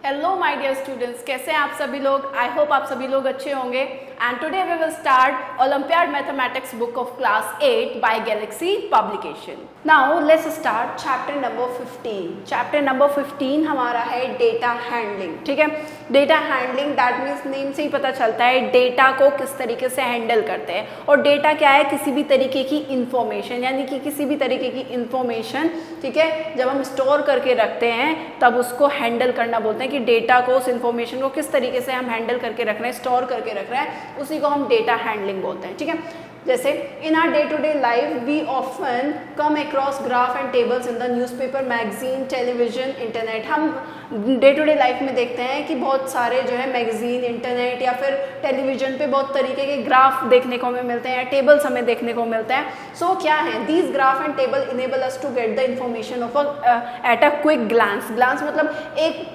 Hello my dear students, कैसे हैं आप सभी लोग। आई होप आप सभी लोग अच्छे होंगे। And today we will start olympiad mathematics book of class 8 by galaxy publication. Now let's start chapter number 15। Chapter number 15 हमारा है डेटा हैंडलिंग। ठीक है, data handling that means name से ही पता चलता है डेटा को किस तरीके से हैंडल करते हैं। और डेटा क्या है? किसी भी तरीके की इंफॉर्मेशन, यानी कि किसी भी तरीके की इंफॉर्मेशन, ठीक है, जब हम स्टोर करके रखते हैं तब उसको हैंडल करना बोलते हैं कि डेटा को, उस इंफॉर्मेशन को किस तरीके से हम हैंडल करके रख रहे हैं, स्टोर करके रख रहे हैं, उसी को हम डेटा हैंडलिंग बोलते हैं। ठीक है, जैसे in our day to day life we often come across graph and tables in the newspaper, magazine, television, internet. हम डे टू डे लाइफ में देखते हैं कि बहुत सारे जो है मैगजीन, इंटरनेट या फिर टेलीविजन पे बहुत तरीके के ग्राफ देखने को हमें मिलते हैं, टेबल्स हमें देखने को मिलते हैं। सो क्या है? These graph and table enable us to get the information of at a quick glance. Glance मतलब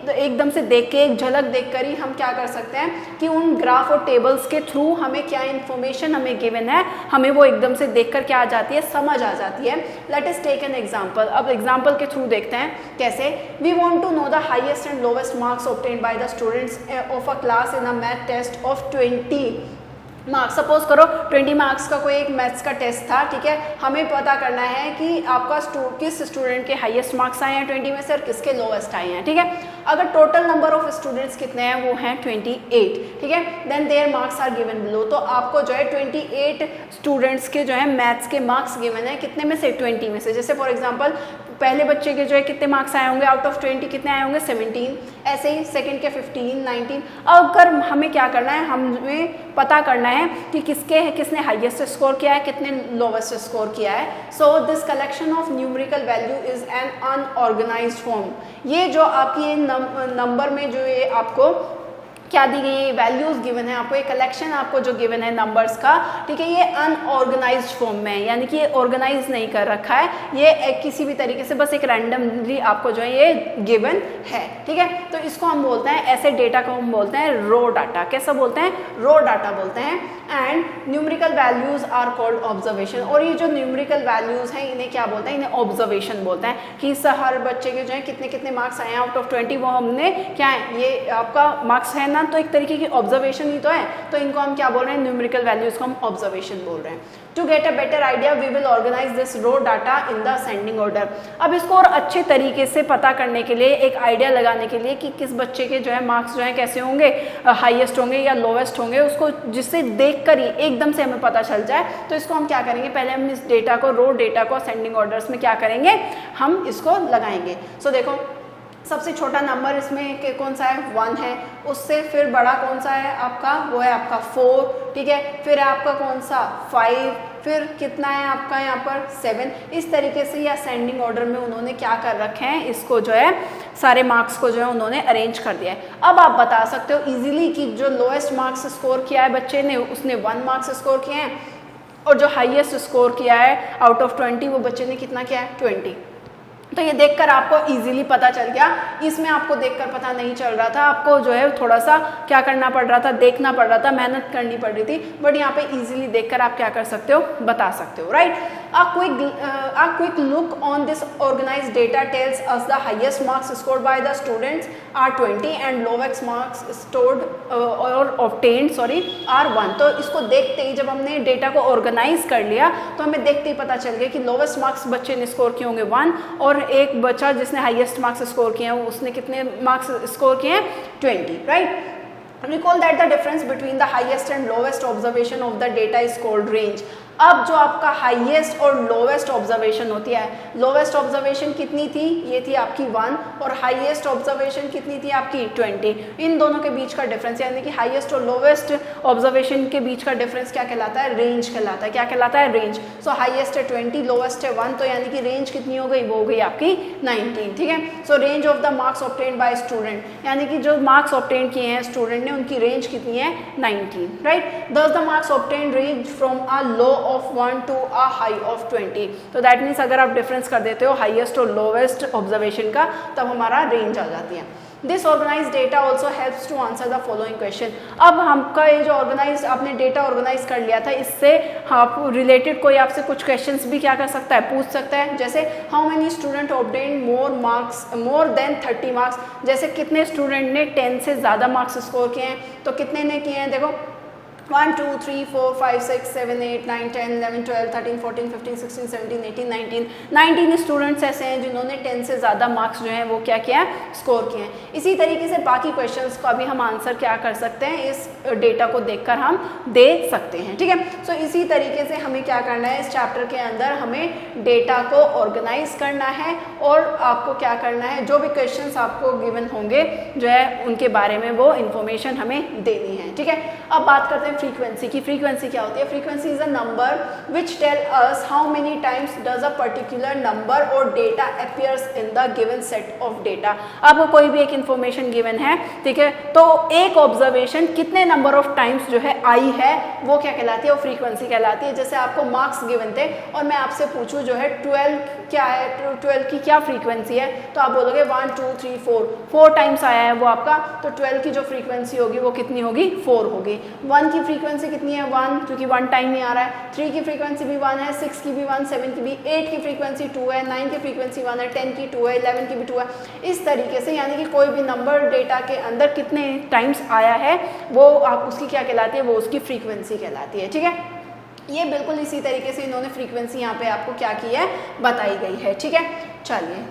एकदम से देख के, एक झलक देख कर ही हम क्या कर सकते हैं कि उन ग्राफ और टेबल्स के थ्रू हमें क्या इंफॉर्मेशन हमें गिवन है, हमें वो एकदम से देखकर क्या आ जाती है, समझ आ जाती है। Let us take an example. अब एग्जांपल के थ्रू देखते हैं कैसे। We want to know the highest and lowest marks obtained by the students of a class in a math test of 20 marks. Suppose करो 20 मार्क्स का कोई एक maths का टेस्ट था। ठीक है, हमें पता करना है कि आपका किस स्टूडेंट के हाईएस्ट मार्क्स आए हैं 20 में से और किसके लोवेस्ट आए हैं। ठीक है, अगर टोटल नंबर ऑफ स्टूडेंट्स कितने हैं, वो हैं 28। ठीक है, then their marks are given below. तो आपको जो है 28 स्टूडेंट्स के जो है मैथ्स के मार्क्स गिवन है, कितने में से? 20 में से। जैसे फॉर एग्जाम्पल पहले बच्चे के जो है कितने मार्क्स आए होंगे, आउट ऑफ 20 कितने आए होंगे? 17। ऐसे ही सेकंड के 15, 19। अगर हमें क्या करना है, हमें पता करना है कि किसने हाईएस्ट स्कोर किया है, कितने लोवेस्ट स्कोर किया है। So this collection of numerical value is an unorganised form. ये जो आपकी ये नंबर में जो ये आपको क्या दी गई है, वैल्यूज गिवन है आपको, एक कलेक्शन आपको जो गिवन है नंबर्स का, ठीक है, ये अनऑर्गेनाइज्ड फॉर्म में है, यानी कि ये ऑर्गेनाइज नहीं कर रखा है, ये किसी भी तरीके से बस एक रैंडमली आपको जो है ये गिवन है। ठीक है, तो इसको हम बोलते हैं, ऐसे डेटा को हम बोलते हैं रो डाटा। कैसा बोलते हैं? रो डाटा बोलते हैं। And numerical values are called observation. और ये जो न्यूमेरिकल वैल्यूज हैं इन्हें क्या बोलते हैं? इन्हें ऑब्जर्वेशन बोलते हैं। कि हर बच्चे के जो है कितने कितने मार्क्स आए हैं आउट ऑफ 20, वो हमने क्या है, ये आपका मार्क्स है ना, तो एक तरीके की ऑब्जर्वेशन ही तो है, तो इनको हम क्या बोल रहे हैं? न्यूमेरिकल वैल्यूज को हम ऑब्जर्वेशन बोल रहे हैं। To get a better idea we will organise this raw data in the ascending order. अब इसको और अच्छे तरीके से पता करने के लिए, एक आइडिया लगाने के लिए कि किस बच्चे के जो है मार्क्स जो है कैसे होंगे, हाईएस्ट होंगे या लोवेस्ट होंगे, उसको जिससे देख कर ही एकदम से हमें पता चल जाए, तो इसको हम क्या करेंगे, पहले हम इस डेटा को, रो डेटा को असेंडिंग ऑर्डर्स में क्या करेंगे, हम इसको लगाएंगे। सो देखो, सबसे छोटा नंबर इसमें कौन सा है? 1 है। उससे फिर बड़ा कौन सा है आपका? वो है आपका 4। ठीक है, फिर आपका कौन सा? 5। फिर कितना है आपका यहाँ पर? 7। इस तरीके से ये असेंडिंग ऑर्डर में उन्होंने क्या कर रखे हैं, इसको जो है सारे मार्क्स को जो है उन्होंने अरेंज कर दिया है। अब आप बता सकते हो इजीली कि जो लोएस्ट मार्क्स स्कोर किया है बच्चे ने, उसने 1 मार्क्स स्कोर किए हैं, और जो हाईएस्ट स्कोर किया है आउट ऑफ 20, वो बच्चे ने कितना किया है? 20। तो ये देखकर आपको इजीली पता चल गया। इसमें आपको देखकर पता नहीं चल रहा था, आपको जो है थोड़ा सा क्या करना पड़ रहा था, देखना पड़ रहा था, मेहनत करनी पड़ रही थी, बट यहाँ पे इजीली देखकर आप क्या कर सकते हो, बता सकते हो, right. A quick look on this organized data tells us the highest marks scored by the students are 20 and lowest marks stored or obtained are 1। तो इसको देखते ही, जब हमने डेटा को ऑर्गेनाइज कर लिया, तो हमें देखते ही पता चल गया कि लोवेस्ट मार्क्स बच्चे ने स्कोर किए होंगे 1, और एक बच्चा जिसने हाईएस्ट मार्क्स स्कोर किए हैं उसने कितने मार्क्स स्कोर किए हैं? 20, right. Recall that the difference between the highest and lowest observation of the data is called range। अब जो आपका हाईएस्ट और लोवेस्ट ऑब्जर्वेशन होती है, लोवेस्ट ऑब्जर्वेशन कितनी थी? ये थी आपकी 1, और हाईएस्ट ऑब्जर्वेशन कितनी थी आपकी? 20। इन दोनों के बीच का डिफरेंस, यानी कि हाईएस्ट और लोवेस्ट ऑब्जर्वेशन के बीच का डिफरेंस क्या कहलाता है? रेंज कहलाता है। क्या कहलाता है? रेंज। सो हाईएस्ट है 20, लोवेस्ट है 1, तो यानी कि रेंज कितनी हो गई? वो हो गई आपकी 19। ठीक है, सो range of the marks obtained bye student, यानी कि जो मार्क्स ऑब्टेन किए हैं स्टूडेंट ने, उनकी रेंज कितनी है? 19, राइट। दस the marks obtain range from a low of 1 to a high of 20। तो दैट मीन्स अगर आप डिफरेंस कर देते हो हाईएस्ट और लोवेस्ट ऑब्जर्वेशन का, तब हमारा रेंज आ जाती है। This organise data also helps to answer the following question. अब हमका ये जो ऑर्गेनाइज आपने डेटा ऑर्गेनाइज कर लिया था, इससे आप रिलेटेड कोई आपसे कुछ क्वेश्चंस भी क्या कर सकता है, पूछ सकता है। जैसे how many student obtain more than 30 marks, जैसे कितने स्टूडेंट ने 10 से ज़्यादा मार्क्स स्कोर किए हैं, तो कितने ने किए हैं, देखो 1 2 3 4 5 6 7 8 9 10 11 12 13 14 15 16 17 18 19 स्टूडेंट्स ऐसे हैं जिन्होंने 10 से ज़्यादा मार्क्स जो हैं वो क्या किया है, स्कोर किए हैं। इसी तरीके से बाकी क्वेश्चंस का भी हम आंसर क्या कर सकते हैं, इस डेटा को देखकर हम दे सकते हैं, ठीक है। सो इसी तरीके से हमें क्या करना है, इस चैप्टर के अंदर हमें डेटा को ऑर्गेनाइज करना है और आपको क्या करना है, जो भी क्वेश्चंस आपको गिवन होंगे जो है उनके बारे में वो इन्फॉर्मेशन हमें देनी है, ठीक है। अब बात करते हैं फ्रीक्वेंसी की। फ्रीक्वेंसी क्या होती है? Frequency is a number which tell us how many times does a particular number or data appears in the given set of data. आपको कोई भी एक इन्फॉर्मेशन गिवन है, ठीक है, तो एक ऑब्जर्वेशन कितने नंबर ऑफ टाइम्स जो है आई है वो क्या कहलाती है, वो फ्रीक्वेंसी कहलाती है। जैसे आपको मार्क्स गिवन थे और मैं आपसे पूछूं जो है 12 क्या है, 12 की क्या फ्रीक्वेंसी है, तो आप बोलोगे 1 2 3 4 टाइम्स आया है वो आपका, तो 12 की जो फ्रीक्वेंसी होगी वो कितनी होगी, 4 होगी। 1 की फ्रीक्वेंसी कितनी है, 1, क्योंकि 1 टाइम ही आ रहा है। 3 की फ्रीक्वेंसी भी 1 है, 6 की भी 1, 7 की भी, 8 की फ्रीक्वेंसी 2 है, 9 की फ्रीक्वेंसी 1 है, 10 की 2 है, 11 की भी 2 है। इस तरीके से यानी कि कोई भी नंबर डेटा के अंदर कितने टाइम्स आया है वो आप उसकी क्या कहलाती है, वो उसकी फ्रीक्वेंसी कहलाती है, ठीक है। ये बिल्कुल इसी तरीके से इन्होंने फ्रीक्वेंसी यहाँ पे आपको क्या की है, बताई गई है, ठीक है। चलिए,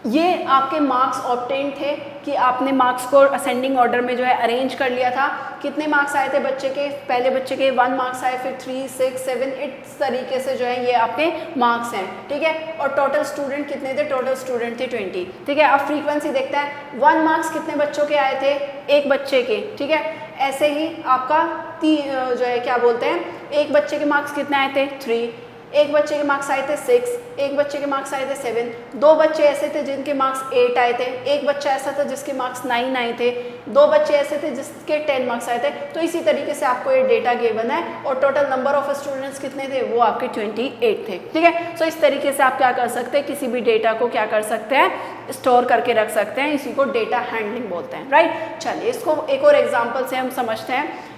ये आपके मार्क्स ऑब्टेन थे कि आपने मार्क्स को असेंडिंग ऑर्डर में जो है अरेंज कर लिया था। कितने मार्क्स आए थे बच्चे के, पहले बच्चे के 1 मार्क्स आए, फिर 3 6 7 इस तरीके से जो है ये आपके मार्क्स हैं, ठीक है। और टोटल स्टूडेंट कितने थे, टोटल स्टूडेंट थे 20, ठीक है। अब फ्रीक्वेंसी देखते हैं, 1 मार्क्स कितने बच्चों के आए थे, एक बच्चे के, ठीक है। ऐसे ही आपका जो है क्या बोलते हैं, एक बच्चे के मार्क्स कितने आए थे, 3, एक बच्चे के मार्क्स आए थे 6, एक बच्चे के मार्क्स आए थे 7, 2 बच्चे ऐसे थे जिनके मार्क्स 8 आए थे, एक बच्चा ऐसा था जिसके मार्क्स 9 आए थे, 2 बच्चे ऐसे थे जिसके 10 मार्क्स आए थे। तो इसी तरीके से आपको ये डेटा गिवन है और टोटल नंबर ऑफ स्टूडेंट्स कितने थे, वो आपके 28 थे, ठीक है। सो इस तरीके से आप क्या कर सकते हैं, किसी भी डेटा को क्या कर सकते हैं, स्टोर करके रख सकते हैं। इसी को डेटा हैंडलिंग बोलते हैं, राइट। चलिए, इसको एक और एग्जाम्पल से हम समझते हैं।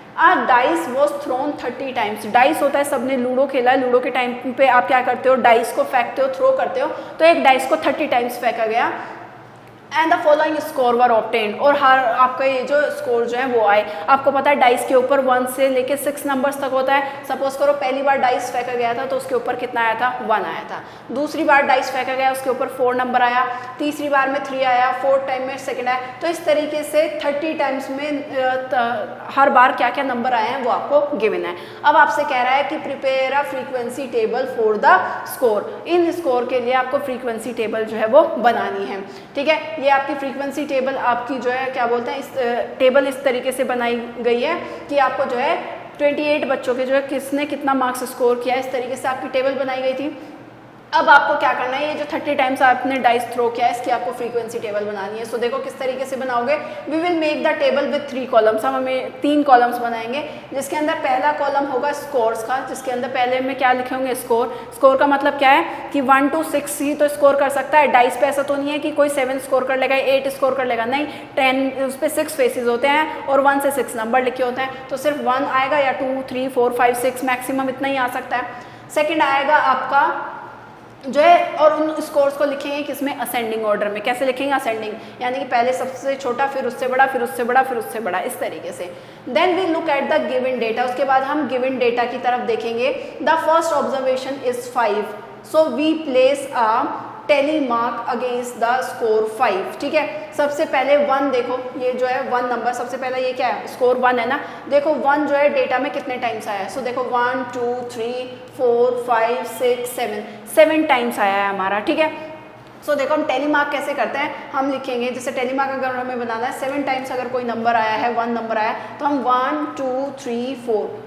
Dice was throne 30 times. Dice होता है, सबने लूडो खेला है, लूडो के टाइम पे आप क्या करते हो, डाइस को फेंकते हो, थ्रो करते हो, तो एक डाइस को 30 टाइम्स फेंका गया and the following score were obtained, और हर आपका ये जो स्कोर जो है वो आए। आपको पता है डाइस के ऊपर 1 से लेके 6 नंबर्स तक होता है। सपोज करो पहली बार डाइस फेंका गया था तो उसके ऊपर कितना आया था, 1 आया था। दूसरी बार डाइस फेंका गया, उसके ऊपर 4 नंबर आया। तीसरी बार में 3 आया, 4th टाइम में 2 आया। तो इस तरीके से 30 टाइम्स में हर बार क्या क्या नंबर आए हैं वो आपको गिवन है। अब आपसे कह रहा है कि prepare a frequency table for the score. In score के लिए आपको फ्रीक्वेंसी टेबल जो है वो बनानी है, ठीक है। ये आपकी फ्रीक्वेंसी टेबल आपकी जो है क्या बोलते हैं, इस टेबल इस तरीके से बनाई गई है कि आपको जो है 28 बच्चों के जो है किसने कितना मार्क्स स्कोर किया, इस तरीके से आपकी टेबल बनाई गई थी। अब आपको क्या करना है, ये जो 30 टाइम्स आपने डाइस थ्रो किया है इसकी आपको फ्रीक्वेंसी टेबल बनानी है। सो देखो किस तरीके से बनाओगे। We will make the table with 3 columns. हम हमें 3 कॉलम्स बनाएंगे, जिसके अंदर पहला कॉलम होगा स्कोर्स का, जिसके अंदर पहले में क्या लिखे होंगे, स्कोर। स्कोर का मतलब क्या है कि 1 to 6 ही तो स्कोर कर सकता है। डाइस पे ऐसा तो नहीं है कि कोई 7 स्कोर कर लेगा, 8 स्कोर कर लेगा, नहीं। 10 उस पर 6 फेसेस होते हैं और 1 से 6 नंबर लिखे होते हैं, तो सिर्फ 1 आएगा या 2 3 4 5 6 मैक्सिमम इतना ही आ सकता है। सेकेंड आएगा आपका जो है, और उन स्कोर्स को लिखेंगे किसमें, असेंडिंग ऑर्डर में। कैसे लिखेंगे, असेंडिंग, यानी कि पहले सबसे छोटा, फिर उससे बड़ा, फिर उससे बड़ा, फिर उससे बड़ा, इस तरीके से। Then we look at the given data. उसके बाद हम गिवन डेटा की तरफ देखेंगे। The first observation is 5, so we place a tally mark against the score 5, ठीक है। सबसे पहले 1 देखो, ये जो है 1 नंबर, सबसे पहले ये क्या है, स्कोर 1 है ना। देखो 1 जो है डेटा में कितने टाइम्स आया है। सो देखो 1 2 3 4 5 6 7 टाइम्स आया है हमारा, ठीक है। सो देखो हम टेली मार्क कैसे करते हैं, हम लिखेंगे जैसे टेली मार्क अगर हमें बनाना है 7 टाइम्स अगर कोई नंबर आया है, 1 नंबर आया तो हम 1 2 3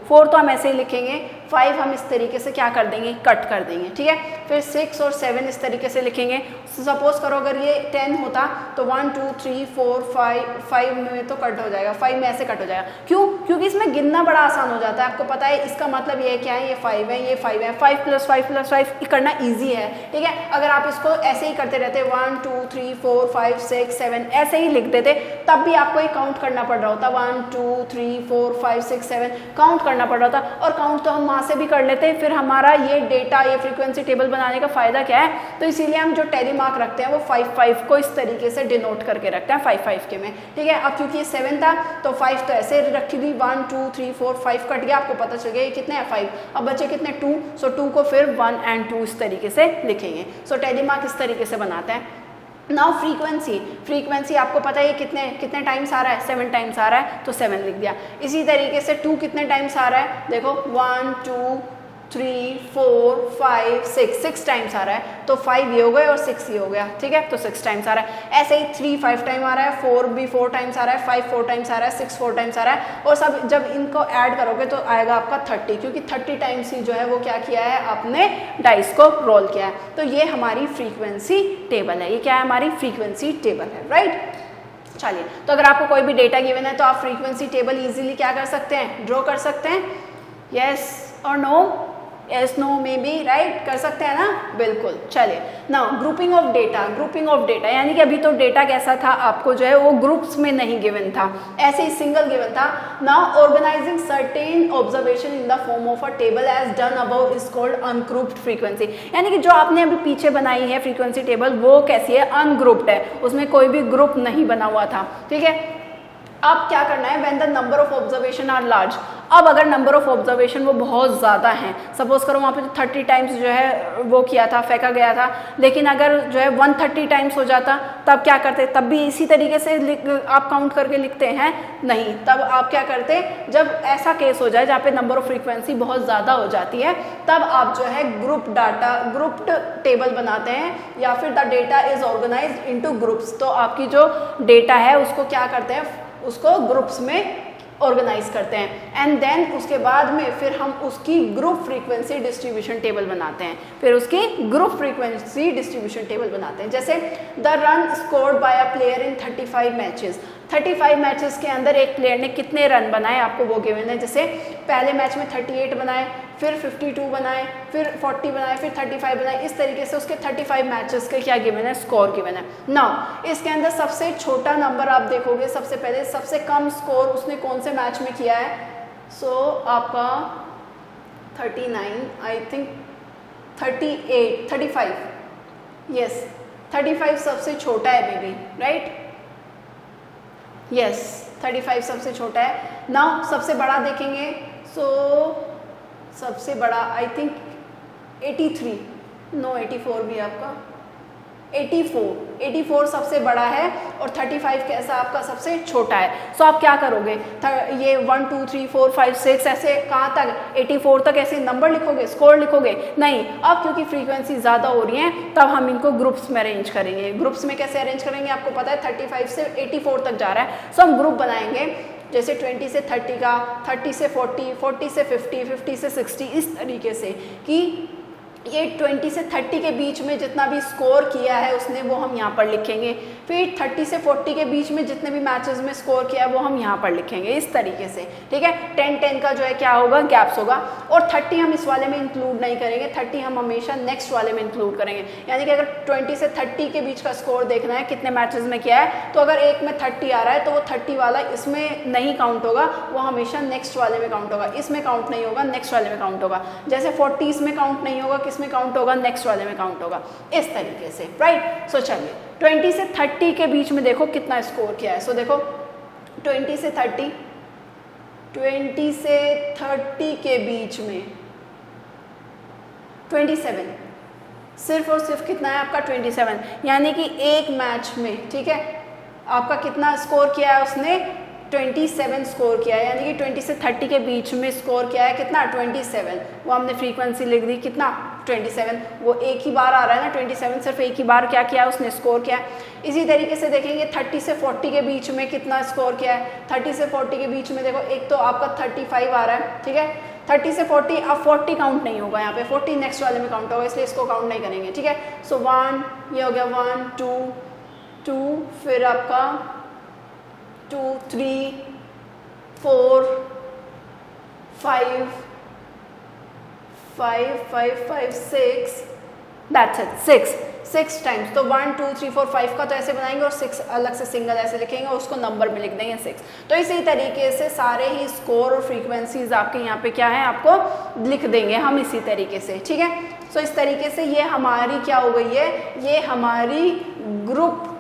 4 तो हम ऐसे ही लिखेंगे। 5 हम इस तरीके से क्या कर देंगे, कट कर देंगे, ठीक है। फिर 6 और 7 इस तरीके से लिखेंगे। सपोज करो अगर ये 10 होता तो 1 2 3 4 5 में तो कट हो जाएगा, 5 में ऐसे कट हो जाएगा। क्यों? क्योंकि इसमें गिनना बड़ा आसान हो जाता है। आपको पता है इसका मतलब ये क्या है, ये 5 है, ये 5 है, 5 + 5 + 5 करना ईजी है, ठीक है। अगर आप इसको ऐसे ही करते रहते 1 2 3 4 5 6 7 ऐसे ही लिख देते तब भी आपको ये काउंट करना पड़ रहा होता, 1 2 3 4 5 6 7 काउंट करना पड़ रहा था। और काउंट तो हम वहाँ से भी कर लेते हैं। फिर हमारा ये डेटा, ये फ्रीक्वेंसी टेबल बनाने का फ़ायदा क्या है, तो इसीलिए हम जो टैली मार्क रखते हैं वो 5 को इस तरीके से डिनोट करके रखते हैं 5 के में, ठीक है। अब क्योंकि ये 7 था तो 5 तो ऐसे रखी थी, 1 2 3 4 5 कट गया, आपको पता चल गया ये कितने हैं 5। अब बचे कितने 2, सो 2 को फिर 1 और 2 इस तरीके से लिखेंगे। सो टैली मार्क इस तरीके से बनाते हैं। नाउ फ्रीक्वेंसी आपको पता है ये कितने टाइम्स आ रहा है, 7 टाइम्स आ रहा है तो 7 लिख दिया। इसी तरीके से 2 कितने टाइम्स आ रहा है, देखो 1 2 3 4 5 6 टाइम्स आ रहा है तो 5 ये हो गए और 6 ये हो गया, ठीक है। तो 6 टाइम्स आ रहा है। ऐसे ही 3 5 टाइम आ रहा है, 4 भी 4 टाइम्स आ रहा है, 5 4 टाइम्स आ रहा है, 6 4 टाइम्स आ रहा है। और सब जब इनको ऐड करोगे तो आएगा आपका 30, क्योंकि 30 टाइम्स ही जो है वो क्या किया है, आपने डाइस को रोल किया है। तो ये हमारी फ्रीक्वेंसी टेबल है। ये क्या है, हमारी फ्रीक्वेंसी टेबल है, राइट। चलिए, तो अगर आपको कोई भी डेटा गिवन है तो आप फ्रीक्वेंसी टेबल इजीली क्या कर सकते हैं, ड्रॉ कर सकते हैं। यस और no, yes no maybe, right, कर सकते हैं ना, बिल्कुल। चलिए, नाउ ग्रुपिंग ऑफ डेटा यानी कि अभी तो डेटा कैसा था, आपको जो है वो ग्रुप्स में नहीं गिवन था, ऐसे ही सिंगल गिवन था। Now organising certain observation in the form of a table as done above is called ungrouped frequency. यानी कि जो आपने अभी पीछे बनाई है फ्रीक्वेंसी टेबल वो कैसी है, अनग्रुप्ड है, उसमें कोई भी ग्रुप नहीं बना हुआ था, ठीक है। अब क्या करना है, when the number of observation are large. अब अगर नंबर ऑफ ऑब्जर्वेशन वो बहुत ज़्यादा हैं, सपोज करो वहाँ पे तो 30 टाइम्स जो है वो किया था, फेंका गया था, लेकिन अगर जो है 130 टाइम्स हो जाता तब क्या करते, तब भी इसी तरीके से आप काउंट करके लिखते हैं, नहीं, तब आप क्या करते, जब ऐसा केस हो जाए जहाँ पे नंबर ऑफ फ्रीक्वेंसी बहुत ज़्यादा हो जाती है तब आप जो है ग्रुप्ड टेबल बनाते हैं, या फिर the data is organised into groups. तो आपकी जो डेटा है उसको क्या करते हैं, उसको ग्रुप्स में ऑर्गेनाइज करते हैं। एंड देन उसके बाद में फिर हम उसकी ग्रुप फ्रीक्वेंसी डिस्ट्रीब्यूशन टेबल बनाते हैं, जैसे the run scored by a player in 35 matches. 35 matches के अंदर एक प्लेयर ने कितने रन बनाए आपको वो गिवन है। जैसे पहले मैच में 38 बनाए, फिर 52 बनाए, फिर 40 बनाए, फिर 35 बनाए, इस तरीके से उसके 35 मैचेस के क्या गिवन है, स्कोर गिवन है। नाउ इसके अंदर सबसे छोटा नंबर आप देखोगे, सबसे पहले सबसे कम स्कोर उसने कौन से मैच में किया है, सो आपका 39, आई थिंक 38 35, यस 35 सबसे छोटा है बेबी, राइट, यस 35 सबसे छोटा है। नाउ सबसे बड़ा देखेंगे, सो सबसे बड़ा आई थिंक 83, नो 84 भी आपका 84 सबसे बड़ा है और 35 कैसा आपका सबसे छोटा है। सो आप क्या करोगे, ये 1 2 3 4 5 6 ऐसे कहाँ तक 84 तक ऐसे नंबर लिखोगे, स्कोर लिखोगे, नहीं। अब क्योंकि फ्रीक्वेंसी ज़्यादा हो रही है तब हम इनको ग्रुप्स में अरेंज करेंगे। ग्रुप्स में कैसे अरेंज करेंगे, आपको पता है 35 से 84 तक जा रहा है, सो हम ग्रुप बनाएंगे, जैसे 20 से 30 का, 30 से 40, 40 से 50, 50 से 60, इस तरीके से कि ये 20 से 30 के बीच में जितना भी स्कोर किया है उसने वो हम यहाँ पर लिखेंगे। फिर 30 से 40 के बीच में जितने भी मैचेस में स्कोर किया है वो हम यहाँ पर लिखेंगे, इस तरीके से, ठीक है। 10-10 का जो है क्या होगा, गैप्स होगा। और 30 हम इस वाले में इंक्लूड नहीं करेंगे, 30 हम हमेशा नेक्स्ट वाले में इंक्लूड करेंगे। यानी कि अगर 20 से 30 के बीच का स्कोर देखना है कितने मैचेस में किया है, तो अगर एक में 30 आ रहा है तो वो 30 वाला इसमें नहीं काउंट होगा, वो हमेशा नेक्स्ट वाले में काउंट होगा, इसमें काउंट नहीं होगा, नेक्स्ट वाले में काउंट होगा। जैसे 40 इसमें काउंट नहीं होगा, किसमें काउंट होगा, नेक्स्ट वाले में काउंट होगा, इस तरीके से, राइट। सो चलिए 20 से 30 के बीच में देखो कितना स्कोर किया है। सो देखो 20 से 30 के बीच में 27, सिर्फ और सिर्फ कितना है आपका 27, यानी कि एक मैच में, ठीक है, आपका कितना स्कोर किया है उसने, 27 स्कोर किया है। यानी कि 20 से 30 के बीच में स्कोर किया है कितना, 27, वो हमने फ्रीक्वेंसी लिख दी कितना, 27, वो एक ही बार आ रहा है ना 27, सिर्फ एक ही बार क्या किया है उसने, स्कोर किया है। इसी तरीके से देखेंगे 30 से 40 के बीच में कितना स्कोर किया है। 30 से 40 के बीच में देखो, एक तो आपका 35 आ रहा है, ठीक है, 30 से 40, अब 40 काउंट नहीं होगा यहाँ पे, 40 नेक्स्ट वाले में काउंट होगा, इसलिए इसको काउंट नहीं करेंगे, ठीक है। सो 1 ये हो गया, 1 2, फिर आपका 2 3 4 5 6, दैट्स इट, 6 टाइम्स। तो 1 2 3 4 5 का तो ऐसे बनाएंगे और 6 अलग से सिंगल ऐसे लिखेंगे और उसको नंबर में लिख देंगे 6। तो इसी तरीके से सारे ही स्कोर और फ्रीक्वेंसीज आपके यहाँ पे क्या है आपको लिख देंगे हम इसी तरीके से, ठीक है। सो इस तरीके से ये हमारी क्या हो गई है, ये हमारी ग्रुप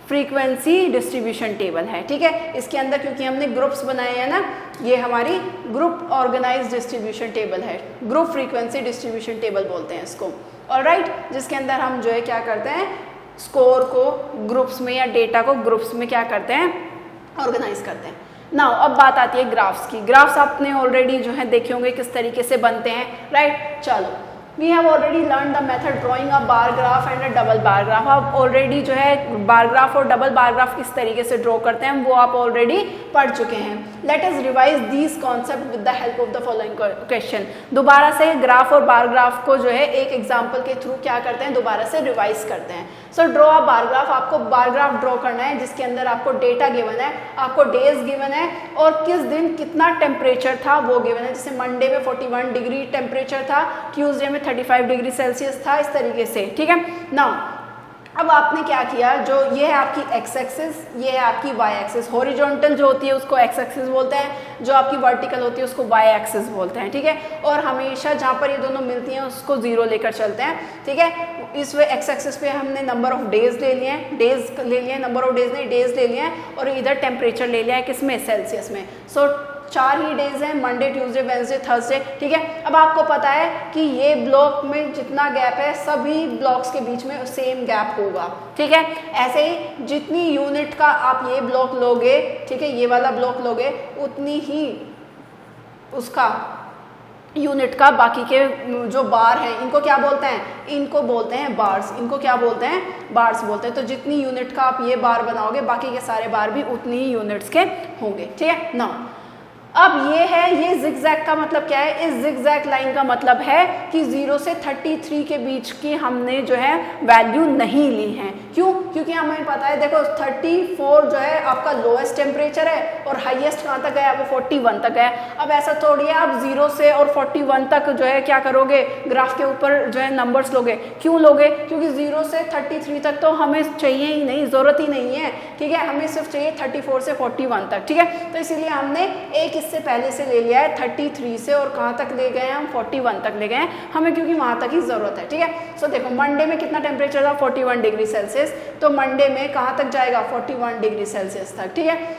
फ्रीक्वेंसी डिस्ट्रीब्यूशन टेबल है, ठीक है। इसके अंदर क्योंकि हमने ग्रुप्स बनाए हैं ना, ये हमारी ग्रुप ऑर्गेनाइज डिस्ट्रीब्यूशन टेबल है, ग्रुप फ्रीक्वेंसी डिस्ट्रीब्यूशन टेबल बोलते हैं इसको, ऑलराइट। जिसके अंदर हम जो है क्या करते हैं, स्कोर को ग्रुप्स में या डेटा को ग्रुप्स में क्या करते हैं, ऑर्गेनाइज करते हैं। नाउ अब बात आती है ग्राफ्स की। ग्राफ्स आपने ऑलरेडी जो है देखे होंगे किस तरीके से बनते हैं, राइट। चलो, we have already learn the method drawing a bar graph and a double bar graph. आप ऑलरेडी जो है बार ग्राफ और डबल बार ग्राफ किस तरीके से ड्रॉ करते हैं वो आप ऑलरेडी पढ़ चुके हैं। Let us revise these concept with the help of the following question. दोबारा से ग्राफ और बार ग्राफ को जो है एक एग्जाम्पल के थ्रू क्या करते हैं, दोबारा से रिवाइज करते हैं। So draw a bar graph, आपको बार ग्राफ ड्रॉ करना है जिसके अंदर आपको डेटा गिवन है, आपको डेज गिवन है और किस दिन कितना टेम्परेचर था वो गिवन है। जैसे मंडे में 41 डिग्री टेम्परेचर था, ट्यूसडे में 35 डिग्री सेल्सियस था, इस तरीके से, ठीक है। नाउ अब आपने क्या किया, जो ये है आपकी एक्स एक्सिस, ये है आपकी वाई एक्सिस। हॉरिजॉन्टल जो होती है उसको एक्स एक्सिस बोलते हैं, जो आपकी वर्टिकल होती है उसको वाई एक्सिस बोलते हैं, ठीक है। और हमेशा जहाँ पर ये दोनों मिलती हैं उसको 0 लेकर चलते हैं, ठीक है। इस वे एक्स एक्सिस पे हमने नंबर ऑफ डेज ले लिए हैं, डेज ले लिए हैं, नंबर ऑफ डेज नहीं डेज ले लिए हैं, और इधर टेम्परेचर ले लिया है किसमें, सेल्सियस में। सो 4 ही डेज हैं, मंडे ट्यूसडे वेंसडे थर्सडे, ठीक है। अब आपको पता है कि ये ब्लॉक में जितना गैप है सभी ब्लॉक्स के बीच में सेम गैप होगा, ठीक है। ऐसे ही जितनी यूनिट का आप ये ब्लॉक लोगे, ठीक है, ये वाला ब्लॉक लोगे, उतनी ही उसका यूनिट का बाकी के जो बार हैं इनको क्या बोलते हैं, इनको बोलते हैं बार्स। इनको क्या बोलते हैं, बार्स बोलते हैं। तो जितनी यूनिट का आप ये बार बनाओगे बाकी के सारे बार भी उतनी ही यूनिट्स के होंगे, ठीक है ना। अब ये है, ये जिगजैग का मतलब क्या है, इस जिगजैग लाइन का मतलब है कि 0 से 33 के बीच की हमने जो है वैल्यू नहीं ली है। क्यों, क्योंकि हमें पता है, देखो 34 जो है आपका लोएस्ट टेम्परेचर है और हाईएस्ट कहाँ तक गया, वो 41 तक है। अब ऐसा थोड़ी है आप 0 से और 41 तक जो है क्या करोगे, ग्राफ के ऊपर जो है नंबर्स लोगे। क्यों लोगे, क्योंकि 0 से 33 तक तो हमें चाहिए ही नहीं, ज़रूरत ही नहीं है, ठीक है। हमें सिर्फ चाहिए 34 से 41 तक, ठीक है। तो इसीलिए हमने एक इससे पहले से ले लिया है 33 से, और कहाँ तक ले गए हैं हम, 41 तक ले गए हैं हमें, क्योंकि वहाँ तक ही ज़रूरत है, ठीक है। सो देखो मंडे में कितना टेम्परेचर था, 41 डिग्री सेल्सियस, तो मंडे में कहाँ तक जाएगा, 41 डिग्री सेल्सियस तक, ठीक है।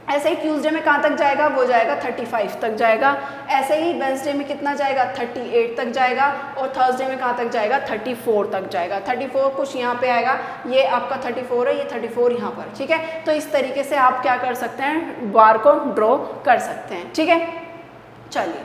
ऐसे ही ट्यूसडे में कहाँ तक जाएगा, वो जाएगा 35 तक जाएगा। ऐसे ही वेंसडे में कितना जाएगा, 38 तक जाएगा, और थर्सडे में कहाँ तक जाएगा, 34 तक जाएगा। 34 कुछ यहाँ पे आएगा, ये आपका 34 है, ये 34 यहाँ पर, ठीक है। तो इस तरीके से आप क्या कर सकते हैं, बार को ड्रॉ कर सकते हैं, ठीक है। चलिए,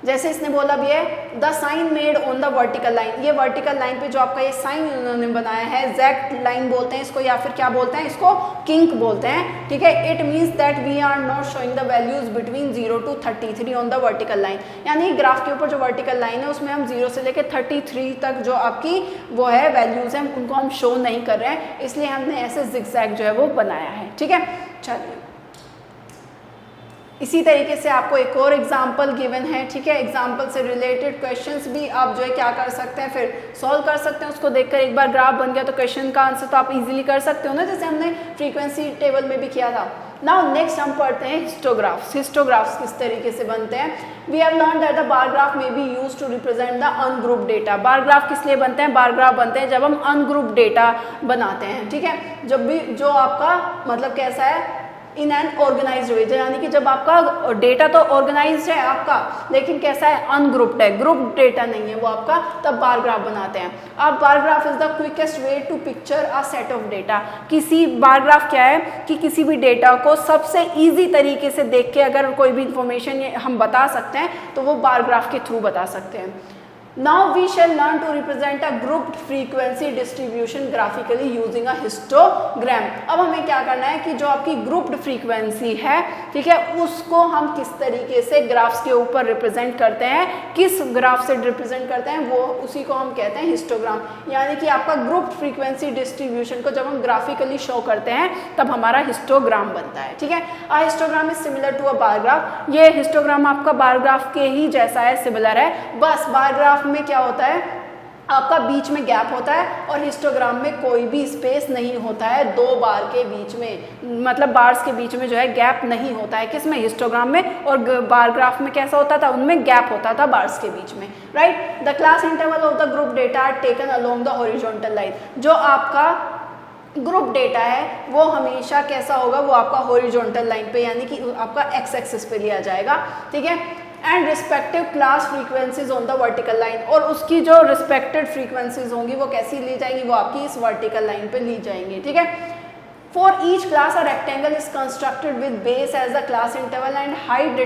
जैसे इसने बोला भी है, the sign made on the vertical line, ये वर्टिकल लाइन पे जो आपका ये साइन उन्होंने बनाया है, जैक्ट लाइन बोलते हैं इसको, या फिर क्या बोलते हैं इसको, किंक बोलते हैं, ठीक है। It means that we are not showing the values between 0 to 33 on the vertical line. यानी ग्राफ के ऊपर जो वर्टिकल लाइन है उसमें हम 0 से लेकर 33 तक जो आपकी वो है वैल्यूज हैं उनको हम शो नहीं कर रहे हैं, इसलिए हमने ऐसे जिगजैग जो है वो बनाया है, ठीक है। चलिए, इसी तरीके से आपको एक और एग्जाम्पल गिवन है, ठीक है। एग्जाम्पल से रिलेटेड क्वेश्चंस भी आप जो है क्या कर सकते हैं, फिर सॉल्व कर सकते हैं। उसको देखकर एक बार ग्राफ बन गया तो क्वेश्चन का आंसर तो आप इजीली कर सकते हो ना, जैसे हमने फ्रीक्वेंसी टेबल में भी किया था। नाउ नेक्स्ट हम पढ़ते हैं हिस्टोग्राफ्स। हिस्टोग्राफ्स किस तरीके से बनते हैं। We have learn that the bar graph may be use to represent the ungroup data. Bar graph किस लिए बनते हैं, बार ग्राफ बनते हैं जब हम अनग्रुप डेटा बनाते हैं, ठीक है। जब भी जो आपका मतलब कैसा है, इन एन ऑर्गेनाइज्ड वे, यानी कि जब आपका डेटा तो ऑर्गेनाइज्ड है आपका, लेकिन कैसा है, अनग्रुप्ड है, ग्रुप डेटा नहीं है वो आपका, तब बार ग्राफ बनाते हैं। अब bar graph is the quickest way to picture a set of data. किसी बार ग्राफ क्या है कि किसी भी डेटा को सबसे ईजी तरीके से देख के अगर कोई भी इंफॉर्मेशन हम बता सकते हैं तो वो बार ग्राफ के थ्रू बता सकते हैं। Now we shall learn to represent a grouped frequency distribution graphically using a histogram. अब हमें क्या करना है कि जो आपकी ग्रुप्ड फ्रीक्वेंसी है, ठीक है, उसको हम किस तरीके से ग्राफ्स के ऊपर रिप्रेजेंट करते हैं, किस ग्राफ से रिप्रेजेंट करते हैं, वो उसी को हम कहते हैं हिस्टोग्राम। यानी कि आपका ग्रुप्ड फ्रीक्वेंसी डिस्ट्रीब्यूशन को जब हम ग्राफिकली शो करते हैं तब हमारा हिस्टोग्राम बनता है, ठीक है। A histogram is similar to a bar graph. ये हिस्टोग्राम आपका बार ग्राफ के ही जैसा है, सिमिलर है, बस बार ग्राफ में क्या होता है, आपका बीच में गैप होता है और हिस्टोग्राम में कोई भी स्पेस नहीं होता है दो बार के बीच में, मतलब बार्स के बीच में जो है गैप नहीं होता है। किसमें? हिस्टोग्राम में। और बार ग्राफ में कैसा होता था, उनमें गैप होता था बार्स के बीच में, right. The class interval of the group data are taken along the horizontal line. जो आपका ग्रुप डेटा है वो हमेशा कैसा होगा, वो आपका हॉरिजॉन्टल लाइन पे यानी कि आपका एक्स एक्सिस पे लिया जाएगा, ठीक है। And respective class frequencies on the vertical line, और उसकी जो रिस्पेक्टेड फ्रीक्वेंसीज होंगी वो कैसी ली जाएंगी, वो आपकी इस वर्टिकल लाइन पे ली जाएंगी, ठीक है। For each class a rectangle is constructed with base as the class interval and height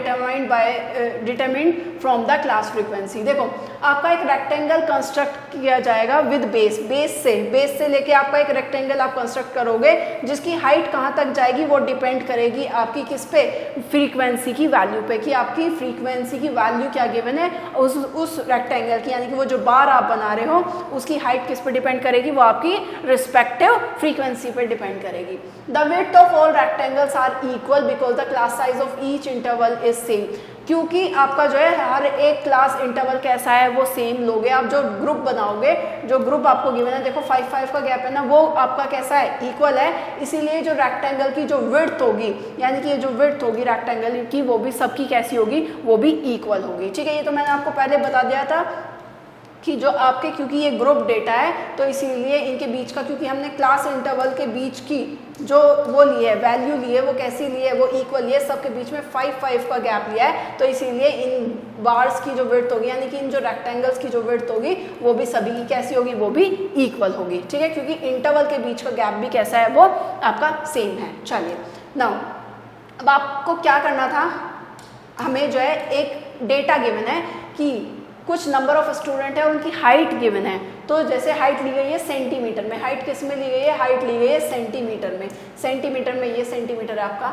determined from the class frequency. देखो आपका एक रेक्टेंगल कंस्ट्रक्ट किया जाएगा विद बेस, बेस से लेके आपका एक रेक्टेंगल आप कंस्ट्रक्ट करोगे जिसकी हाइट कहाँ तक जाएगी वो डिपेंड करेगी आपकी किस पे, फ्रीक्वेंसी की वैल्यू पे, कि आपकी फ्रीक्वेंसी की वैल्यू क्या गिवन है उस रेक्टेंगल की, यानी कि वो जो बार आप बना रहे हो उसकी हाइट किस पे डिपेंड करेगी, वो आपकी रिस्पेक्टिव फ्रीक्वेंसी पे डिपेंड करेगी। The width of all rectangles are equal because the class size of each interval is same. क्योंकि आपका जो है हर एक क्लास इंटरवल कैसा है वो सेम लोगे। आप जो ग्रुप बनाओगे, जो ग्रुप आपको गिवन है, देखो 5-5 का गैप है ना, वो आपका कैसा है, इक्वल है। इसीलिए जो रेक्टेंगल की जो विड्थ होगी, यानी कि ये जो विड्थ होगी रेक्टेंगल की, वो भी सबकी कैसी होगी, वो भी इक्वल होगी, ठीक है। ये तो मैंने आपको पहले बता दिया था कि जो आपके, क्योंकि ये ग्रुप डेटा है तो इसीलिए इनके बीच का, क्योंकि हमने क्लास इंटरवल के बीच की जो वो ली है, वैल्यू ली है, वो कैसी ली है, वो इक्वल ली है, सबके बीच में 5-5 का गैप लिया है, तो इसीलिए इन बार्स की जो विड्थ होगी, यानी कि इन जो रेक्टेंगल्स की जो विड्थ होगी वो भी सभी की कैसी होगी, वो भी इक्वल होगी, ठीक है, क्योंकि इंटरवल के बीच का गैप भी कैसा है, वो आपका सेम है। चलिए नाउ अब आपको क्या करना था, हमें जो है एक डेटा गिवन है कि कुछ नंबर ऑफ स्टूडेंट है, उनकी हाइट गिवन है। तो जैसे हाइट ली गई है सेंटीमीटर में, हाइट किस में ली गई है, हाइट ली गई है सेंटीमीटर में। सेंटीमीटर में ये सेंटीमीटर है आपका,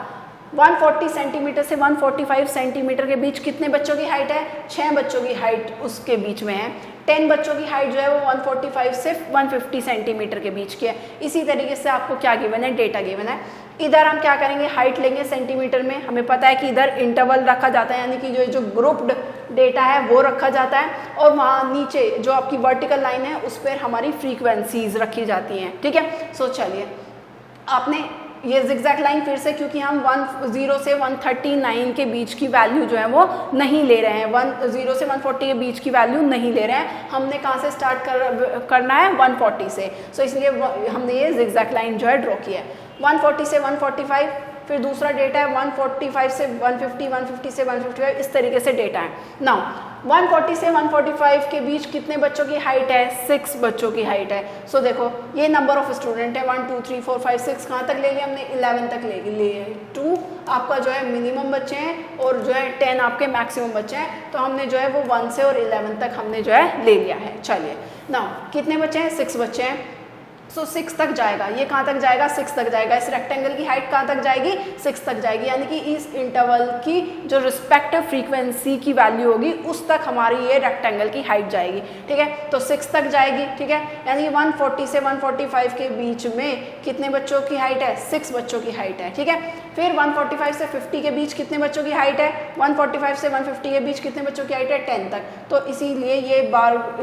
140 सेंटीमीटर से 145 सेंटीमीटर के बीच कितने बच्चों की हाइट है, 6 बच्चों की हाइट उसके बीच में है। 10 बच्चों की हाइट जो है वो 145 से 150 सेंटीमीटर के बीच की है। इसी तरीके से आपको क्या गिवन है, डेटा गिवन है। इधर हम क्या करेंगे, हाइट लेंगे सेंटीमीटर में, हमें पता है कि इधर इंटरवल रखा जाता है, यानी कि जो ग्रुप्ड डेटा है वो रखा जाता है, और वहाँ नीचे जो आपकी वर्टिकल लाइन है उस पर हमारी फ्रीक्वेंसीज रखी जाती हैं, ठीक है। सो चलिए आपने ये जिगजैग लाइन फिर से, क्योंकि हम 10 से 139 के बीच की वैल्यू जो है वो नहीं ले रहे हैं, 10 से 140 के बीच की वैल्यू नहीं ले रहे हैं, हमने कहाँ से स्टार्ट करना है, 140 से। सो इसलिए हमने ये जिगजैग लाइन जो है ड्रॉ की है। 140 से 145, फिर दूसरा डेटा है 145 से 150, 150 से 155, इस तरीके से डेटा है। नाउ 140 से 145 के बीच कितने बच्चों की हाइट है, 6 बच्चों की हाइट है। सो देखो ये नंबर ऑफ स्टूडेंट है, 1 2 3 4 5 6, कहाँ तक ले लिया हमने, 11 तक ले लिए। 2 आपका जो है मिनिमम बच्चे हैं और जो है 10 आपके मैक्सिमम बच्चे हैं, तो हमने जो है वो 1 से और 11 तक हमने जो है ले लिया है। चलिए नाउ कितने बच्चे हैं, 6 बच्चे हैं। सो 6 तक जाएगा, ये कहाँ तक जाएगा, 6 तक जाएगा। इस रेक्टेंगल की हाइट कहाँ तक जाएगी, 6 तक जाएगी, यानी कि इस इंटरवल की जो रिस्पेक्टिव फ्रीक्वेंसी की वैल्यू होगी उस तक हमारी ये रेक्टेंगल की हाइट जाएगी, ठीक है। तो 6 तक जाएगी, ठीक है, यानी कि 140 से 145 के बीच में कितने बच्चों की हाइट है, 6 बच्चों की हाइट है, ठीक है। फिर 145 से 50 के बीच कितने बच्चों की हाइट है, 145 से 150 के बीच कितने बच्चों की हाइट है, 10 तक। तो इसीलिए ये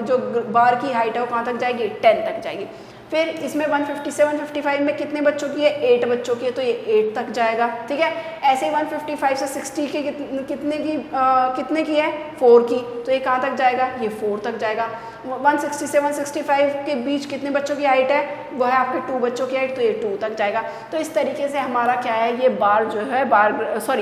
जो बार की हाइट है वो कहाँ तक जाएगी, 10 तक जाएगी। फिर इसमें 150 से 155 में कितने बच्चों की है, 8 बच्चों की है, तो ये 8 तक जाएगा, ठीक है। ऐसे ही 155 से 60 के कितने की है, 4 की, तो ये कहाँ तक जाएगा, ये 4 तक जाएगा। 160 से 165 के बीच कितने बच्चों की हाइट है, वो है आपके 2 बच्चों की हाइट, तो ये 2 तक जाएगा। तो इस तरीके से हमारा क्या है, ये बार जो है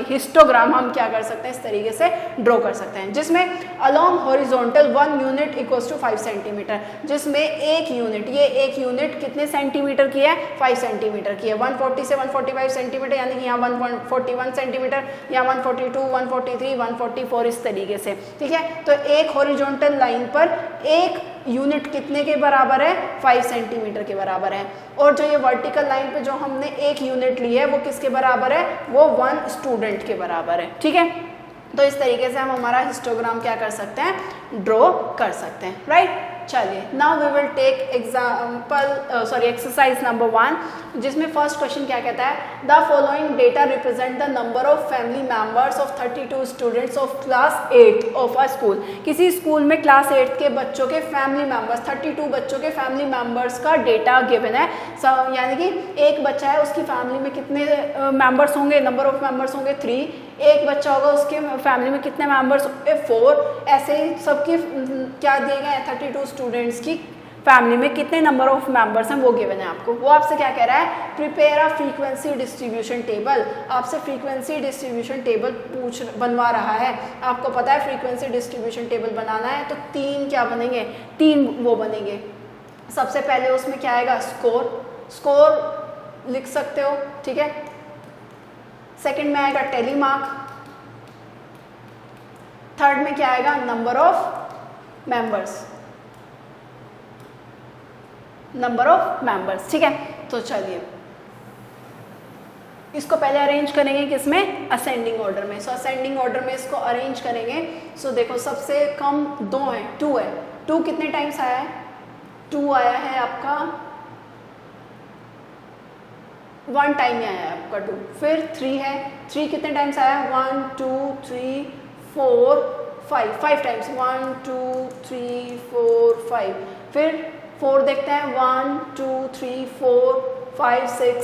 हिस्टोग्राम हम क्या कर सकते हैं, इस तरीके से ड्रॉ कर सकते हैं, जिसमें along horizontal 1 unit equals to 5 centimetre, जिसमें एक यूनिट, ये एक यूनिट कितने सेंटीमीटर की है, 5 सेंटीमीटर की है। 140 से 145 सेंटीमीटर, यानी कि यहाँ 141 सेंटीमीटर, यहाँ 142, 143, 144 इस तरीके से, ठीक है। तो एक हॉरिजॉन्टल लाइन पर एक यूनिट कितने के बराबर है, 5 सेंटीमीटर के बराबर है। और जो ये वर्टिकल लाइन पे जो हमने एक यूनिट ली है वो किसके बराबर है, वो 1 स्टूडेंट के बराबर है, ठीक है। तो इस तरीके से हम हमारा हिस्टोग्राम क्या कर सकते हैं, ड्रॉ कर सकते हैं, राइट। चलिए, now we will take exercise number 1, जिसमें फर्स्ट क्वेश्चन क्या कहता है, the following data represent the number of family members of 32 students of class 8 of a school. किसी स्कूल में क्लास 8 के बच्चों के फैमिली मेंबर्स, 32 बच्चों के फैमिली मेंबर्स का डेटा गिवन है। यानी कि एक बच्चा है, उसकी फैमिली में कितने मेंबर्स होंगे, नंबर ऑफ मेंबर्स होंगे 3, एक बच्चा होगा, उसके फैमिली में कितने मेंबर्स होंगे 4, ऐसे ही सबके क्या दिए गए हैं, 32 स्टूडेंट्स की फैमिली में कितने नंबर ऑफ मेंबर्स हैं वो गिवन है आपको। वो आपसे क्या कह रहा है, prepare a frequency distribution table, आपसे फ्रीक्वेंसी डिस्ट्रीब्यूशन टेबल बनवा रहा है। आपको पता है फ्रीक्वेंसी डिस्ट्रीब्यूशन टेबल बनाना है तो 3 क्या बनेंगे, 3 वो बनेंगे। सबसे पहले उसमें क्या आएगा, स्कोर लिख सकते हो, ठीक है। सेकंड में आएगा टेली मार्क, थर्ड में क्या आएगा, नंबर ऑफ मेंबर्स, ठीक है। तो चलिए इसको पहले अरेंज करेंगे किसमें, असेंडिंग ऑर्डर में। सो असेंडिंग ऑर्डर में इसको अरेंज करेंगे। सो देखो सबसे कम 2 है, 2 है, 2 कितने टाइम्स आया है, 2 आया है आपका 1 टाइम आया है आपका 2। फिर 3 है, 3 कितने टाइम्स आया है, 1 2 3 4 5 टाइम्स, 1 2 3 4 5। फिर 4 देखते हैं, 1 2 3 4 5 6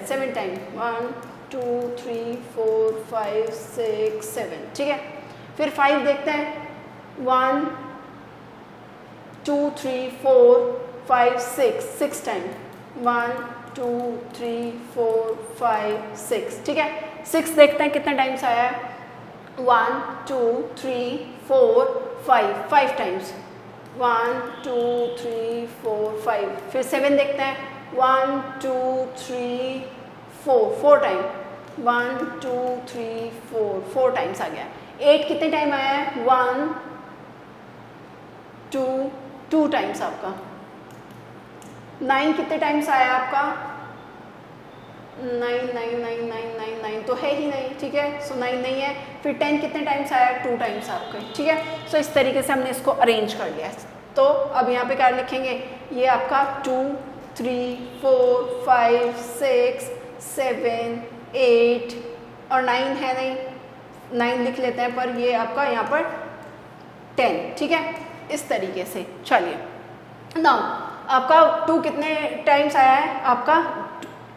7 टाइम, 1 2 3 4 5 6 7, ठीक है। फिर 5 देखते हैं, 1 2 3 4 5 6 टाइम, 1 2 3 4 5 6, ठीक है। 6 देखते हैं कितने टाइम्स आया है, 1 2 3 4 5 टाइम्स, 1 2 3 4 5। फिर 7 देखते हैं, 1 2 3 4 टाइम, 1 2 3 4 टाइम्स आ गया। 8 कितने टाइम आया है, 1 2 टाइम्स आपका। 9 कितने टाइम्स आया आपका, 9 तो है ही नहीं, ठीक है। सो 9 नहीं है। फिर 10 कितने टाइम्स आया, 2 टाइम्स आपके, ठीक है। सो इस तरीके से हमने इसको अरेंज कर लिया। तो अब यहाँ पे क्या लिखेंगे, ये आपका 2 3 4 5 6 7 8 और 9 है नहीं, 9 लिख लेते हैं, पर ये आपका यहाँ पर 10, ठीक है। इस तरीके से चलिए नाउ आपका 2 कितने टाइम्स आया है, आपका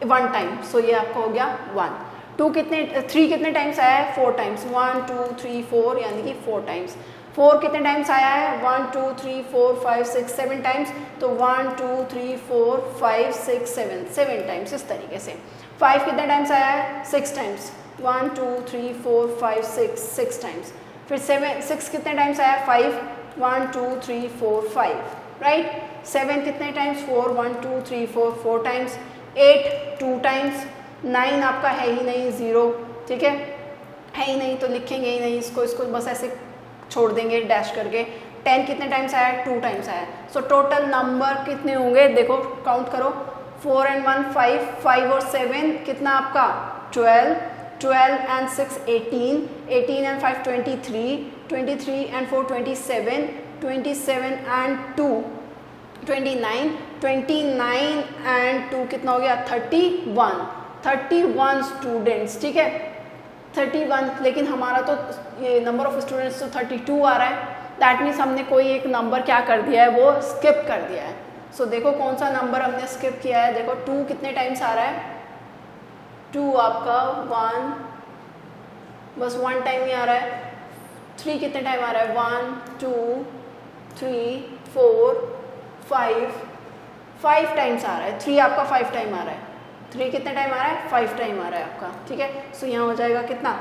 1 टाइम। सो ये आपका हो गया 1। 3 कितने टाइम्स आया है, 4 टाइम्स, 1 2 3 4 यानी कि 4 टाइम्स। 4 कितने टाइम्स आया है, 1 2 3 4 5 6 7 टाइम्स, तो 1 2 3 4 5 6 7 टाइम्स इस तरीके से। 5 कितने टाइम्स आया है, 6 टाइम्स, 1 2 3 4 5 6 टाइम्स। फिर 6 कितने टाइम्स आया, 5 1 2 3 4 5, राइट। 7 कितने टाइम्स, 4 1 2 3 4 टाइम्स। 8 2 टाइम्स। 9 आपका है ही नहीं, 0, ठीक है ही नहीं, तो लिखेंगे ही नहीं इसको बस ऐसे छोड़ देंगे डैश करके। 10 कितने टाइम्स आया, 2 टाइम्स आया। सो टोटल नंबर कितने होंगे, देखो काउंट करो, 4 and 1 5 और 7 कितना आपका 12 and 6 18 and 5 23 and 4 27 and 2 29 and 2 कितना हो गया 31 स्टूडेंट्स, ठीक है 31। लेकिन हमारा तो ये नंबर ऑफ स्टूडेंट्स तो 32 आ रहा है, दैट मीन्स हमने कोई एक नंबर क्या कर दिया है, वो स्किप कर दिया है। सो देखो कौन सा नंबर हमने स्किप किया है, देखो 2 कितने टाइम्स आ रहा है, 2 आपका 1 बस 1 टाइम ही आ रहा है। 3 कितने टाइम आ रहा है, 1 2 3 4 5 टाइम्स आ रहा है, 3 आपका 5 टाइम आ रहा है, 3 कितने टाइम आ रहा है, 5 टाइम आ रहा है आपका, ठीक है। सो यहाँ हो जाएगा कितना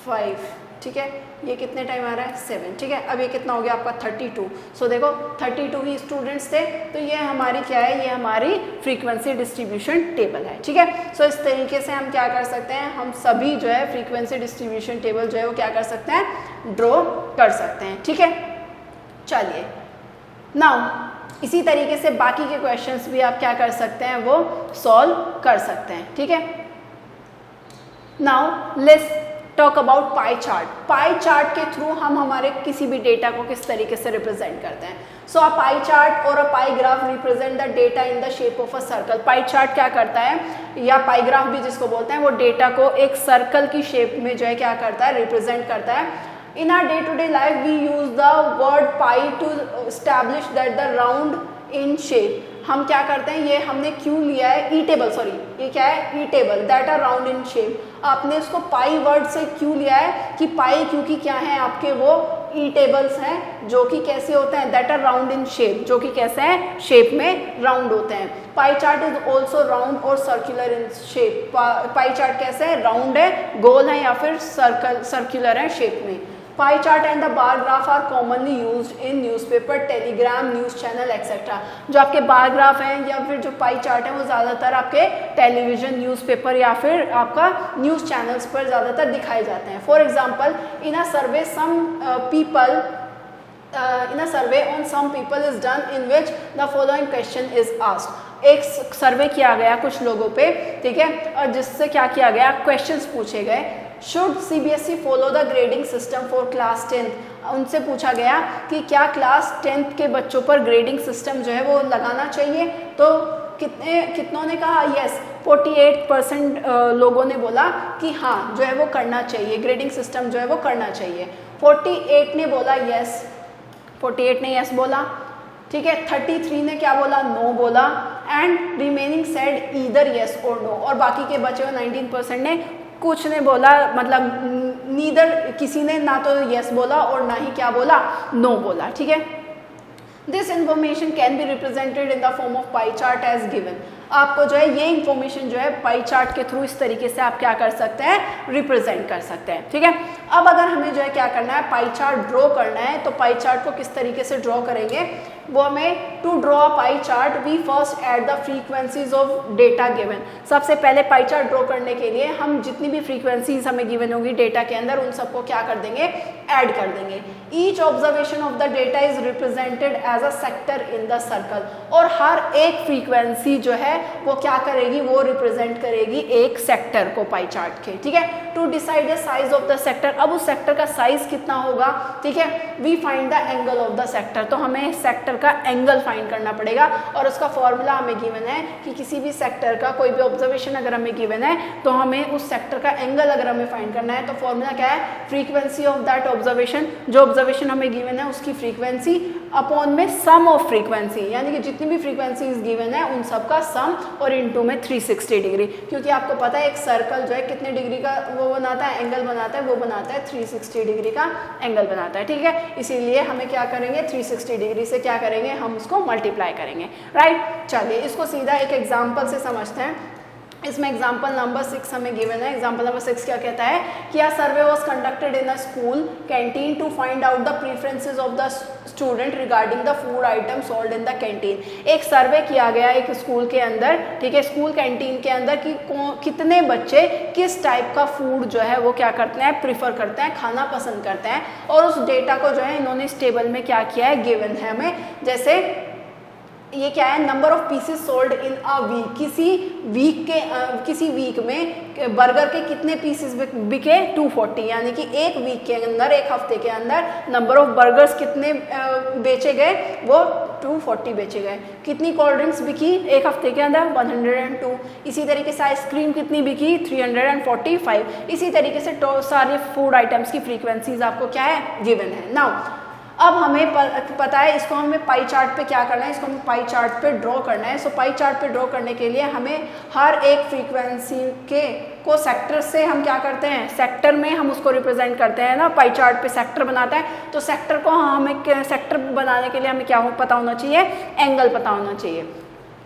5, ठीक है। ये कितने टाइम आ रहा है 7, ठीक है। अब ये कितना हो गया आपका 32। सो देखो 32 ही स्टूडेंट्स थे, तो ये हमारी क्या है, ये हमारी फ्रीक्वेंसी डिस्ट्रीब्यूशन टेबल है, ठीक है। सो इस तरीके से हम क्या कर सकते हैं, हम सभी जो है फ्रीक्वेंसी डिस्ट्रीब्यूशन टेबल जो है वो क्या कर सकते हैं, ड्रॉ कर सकते हैं, ठीक है। चलिए नाउ इसी तरीके से बाकी के क्वेश्चंस भी आप क्या कर सकते हैं, वो सॉल्व कर सकते हैं, ठीक है। Now let's talk about pie chart. Pie chart के थ्रू हम हमारे किसी भी डेटा को किस तरीके से रिप्रेजेंट करते हैं। सो अ pie chart or a pie graph represent the data in the shape of a circle. Pie chart क्या करता है, या पाई ग्राफ भी जिसको बोलते हैं, वो डेटा को एक सर्कल की शेप में जो है क्या करता है, रिप्रेजेंट करता है। In our day-to-day life, we use the word pi to establish that the round in shape. हम क्या करते हैं, ये हमने क्यों लिया है, ई टेबल, सॉरी ये क्या है, ई table, that are round in shape. आपने इसको पाई वर्ड से क्यों लिया है कि पाई, क्योंकि क्या है आपके वो ई टेबल्स हैं जो कि कैसे होते हैं, that are round in shape, जो कि कैसे हैं, शेप में राउंड होते हैं। Pie chart is also round or circular in shape. Pie chart कैसे है, राउंड है, गोल है, या फिर सर्कुलर है शेप में। Pie chart and the bar graph are commonly used in newspaper, telegram, news channel etcetera. जो आपके बार ग्राफ हैं या फिर जो पाई चार्ट है वो ज़्यादातर आपके टेलीविजन, न्यूज़पेपर या फिर आपका न्यूज़ चैनल्स पर ज़्यादातर दिखाए जाते हैं। For example in a survey in a survey on some people is done in which the following question is asked। एक सर्वे किया गया कुछ लोगों पे, ठीक है, और जिससे क्या किया गया, क्वेश्चंस पूछे गए। Should CBSE follow the grading system for class 10। उनसे पूछा गया कि क्या क्लास 10th के बच्चों पर ग्रेडिंग सिस्टम जो है वो लगाना चाहिए। तो कितनों ने कहा यस, 48% लोगों ने बोला कि हाँ जो है वो करना चाहिए, ग्रेडिंग सिस्टम जो है वो करना चाहिए। 48 ने बोला यस, 48 ने यस बोला, ठीक है। 33 ने क्या बोला, नो बोला, and remaining said either yes और नो। और बाकी के बचे हुए 19% ने कुछ ने बोला, मतलब नीदर, किसी ने ना तो यस बोला और ना ही क्या बोला, नो बोला, ठीक है। This information can be represented in the form of pie chart as given. आपको जो है ये इंफॉर्मेशन जो है पाई चार्ट के थ्रू इस तरीके से आप क्या कर सकते हैं, रिप्रेजेंट कर सकते हैं, ठीक है। अब अगर हमें जो है क्या करना है, पाई चार्ट ड्रॉ करना है, तो पाई चार्ट को किस तरीके से ड्रॉ करेंगे, वो हमें to draw a pie chart we first add the frequencies of data given. सबसे पहले पाई चार्ट ड्रॉ करने के लिए हम जितनी भी फ्रीक्वेंसीज हमें गिवन होगी डेटा के अंदर, उन सबको क्या कर देंगे, ऐड कर देंगे। Each observation of the data is represented as a sector in the circle. और हर एक फ्रीक्वेंसी जो है वो क्या करेगी, वो रिप्रेजेंट करेगी एक सेक्टर को पाई चार्ट के, ठीक है। To decide the size of the sector, अब उस सेक्टर का साइज कितना होगा, ठीक है। We find the angle of the sector, तो हमें सेक्टर का एंगल फाइंड करना पड़ेगा। और उसका फॉर्मूला हमें गिवन है कि किसी भी सेक्टर का कोई भी ऑब्जर्वेशन अगर हमें गिवन है तो हमें उस सेक्टर का एंगल अगर हमें फाइंड करना है, तो फॉर्मूला क्या है, फ्रीक्वेंसी ऑफ दैट ऑब्जर्वेशन, जो ऑब्जर्वेशन हमें गिवन है उसकी फ्रीक्वेंसी अपॉन में सम ऑफ फ्रीक्वेंसी, यानी कि जितनी भी फ्रीक्वेंसीज गिवन है उन सब का सम, और इनटू में 360 डिग्री, क्योंकि आपको पता है एक सर्कल जो है कितने डिग्री का वो बनाता है, एंगल बनाता है, वो बनाता है 360 डिग्री का एंगल बनाता है, ठीक है। इसीलिए हमें क्या करेंगे, 360 डिग्री से क्या करेंगे, हम उसको मल्टीप्लाई करेंगे, राइट। चलिए इसको सीधा एक एग्जाम्पल से समझते हैं। इसमें एग्जाम्पल नंबर 6 हमें गिवन है। एग्जाम्पल नंबर 6 क्या कहता है कि a survey was conducted in a school canteen to find out the preferences of the student regarding the food item sold in the canteen. एक सर्वे किया गया एक स्कूल के अंदर, ठीक है, स्कूल कैंटीन के अंदर कि कितने बच्चे किस टाइप का फूड जो है वो क्या करते हैं, प्रीफर करते हैं, खाना पसंद करते हैं। और उस डेटा को जो है इन्होंने इस टेबल में क्या किया है, गिवन है हमें। जैसे ये क्या है, number of pieces sold in a week, किसी वीक में बर्गर के कितने पीसेस बिके, 240, यानी कि एक वीक के अंदर, एक हफ्ते के अंदर नंबर ऑफ बर्गर्स कितने बेचे गए, वो 240 बेचे गए। कितनी कोल्ड ड्रिंक्स बिकी एक हफ्ते के अंदर, 102। इसी तरीके से आइसक्रीम कितनी बिकी, 345। इसी तरीके से सारे फूड आइटम्स की फ्रीक्वेंसीज आपको क्या है, गिवन है। नाउ अब हमें पता है इसको हमें पाई चार्ट पे क्या करना है, इसको हमें पाई चार्ट पे ड्रॉ करना है। सो पाई चार्ट पे ड्रॉ करने के लिए हमें हर एक फ्रीक्वेंसी के को सेक्टर से हम क्या करते हैं, सेक्टर में हम उसको रिप्रेजेंट करते हैं ना, पाई चार्ट पे सेक्टर बनाता है। तो सेक्टर को हमें सेक्टर बनाने के लिए हमें क्या पता होना चाहिए, एंगल पता होना चाहिए।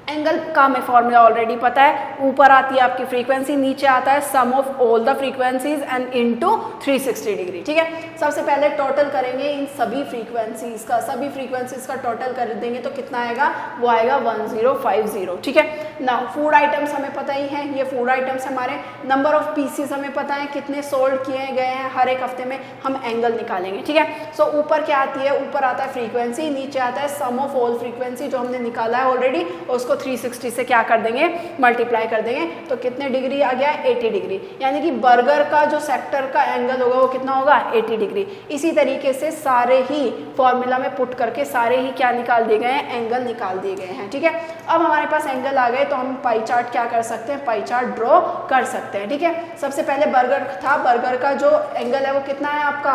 एंगल का हमें फॉर्मूला ऑलरेडी पता है, ऊपर आती है आपकी फ्रीक्वेंसी, नीचे आता है sum of all the frequencies and into 360 degree. ठीक है, सबसे पहले टोटल करेंगे इन सभी फ्रीक्वेंसीज का टोटल कर देंगे तो कितना आएगा, वो आएगा 1050। ठीक है, नाउ फूड आइटम्स हमें पता ही है, ये फूड आइटम्स हमारे, नंबर ऑफ पीसीस हमें पता है कितने सोल्ड किए गए हैं हर एक हफ्ते में, हम एंगल निकालेंगे। ठीक है, सो ऊपर क्या आती है, ऊपर आता है फ्रीक्वेंसी, नीचे आता है सम ऑफ ऑल फ्रीक्वेंसी जो हमने निकाला है ऑलरेडी, और उसको 360 से क्या कर देंगे, मल्टीप्लाई कर देंगे। तो कितने डिग्री आ गया, 80 डिग्री, यानी कि बर्गर का जो सेक्टर का एंगल होगा वो कितना होगा, 80 डिग्री। इसी तरीके से सारे ही फॉर्मूला में पुट करके सारे ही क्या निकाल दिए गए हैं, एंगल निकाल दिए गए हैं। ठीक है, अब हमारे पास एंगल आ गए तो हम पाई चार्ट क्या कर सकते हैं, पाई चार्ट ड्रॉ कर सकते हैं। ठीक है, सबसे पहले बर्गर था, बर्गर का जो एंगल है वो कितना है आपका,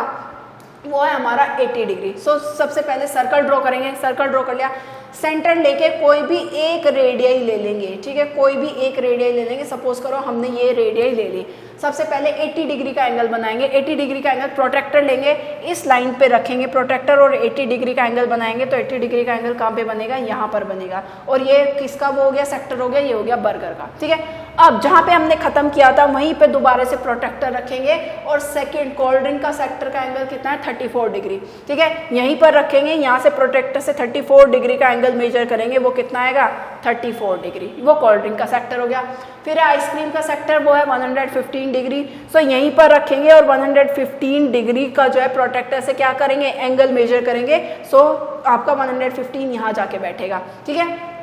वो है हमारा 80 डिग्री। सो सबसे पहले सर्कल ड्रॉ करेंगे, सर्कल ड्रॉ कर लिया, सेंटर लेके कोई भी एक रेडियस ले लेंगे। ठीक है, कोई भी एक रेडियस ले लेंगे, सपोज करो हमने ये रेडियस ले ली। सबसे पहले 80 डिग्री का एंगल बनाएंगे, 80 डिग्री का एंगल, प्रोट्रैक्टर लेंगे, इस लाइन पे रखेंगे प्रोट्रैक्टर और 80 डिग्री का एंगल बनाएंगे। तो 80 डिग्री का एंगल कहाँ पे बनेगा, यहाँ पर बनेगा, और ये किसका वो हो गया, सेक्टर हो गया, ये हो गया बर्गर का। ठीक है, अब जहाँ पे हमने खत्म किया था वहीं पे दोबारा से प्रोट्रैक्टर रखेंगे और सेकंड कोल्ड ड्रिंक का सेक्टर का एंगल कितना है, 34 डिग्री। ठीक है, यहीं पर रखेंगे, यहाँ से प्रोट्रैक्टर से 34 डिग्री का एंगल मेजर करेंगे, वो कितना आएगा, 34 डिग्री, वो कोल्ड ड्रिंक का सेक्टर हो गया। फिर आइसक्रीम का सेक्टर वो है 115 डिग्री। सो यहीं पर रखेंगे और 115 डिग्री का जो है प्रोट्रैक्टर से क्या करेंगे, एंगल मेजर करेंगे। सो आपका 115 यहाँ जाके बैठेगा। ठीक है,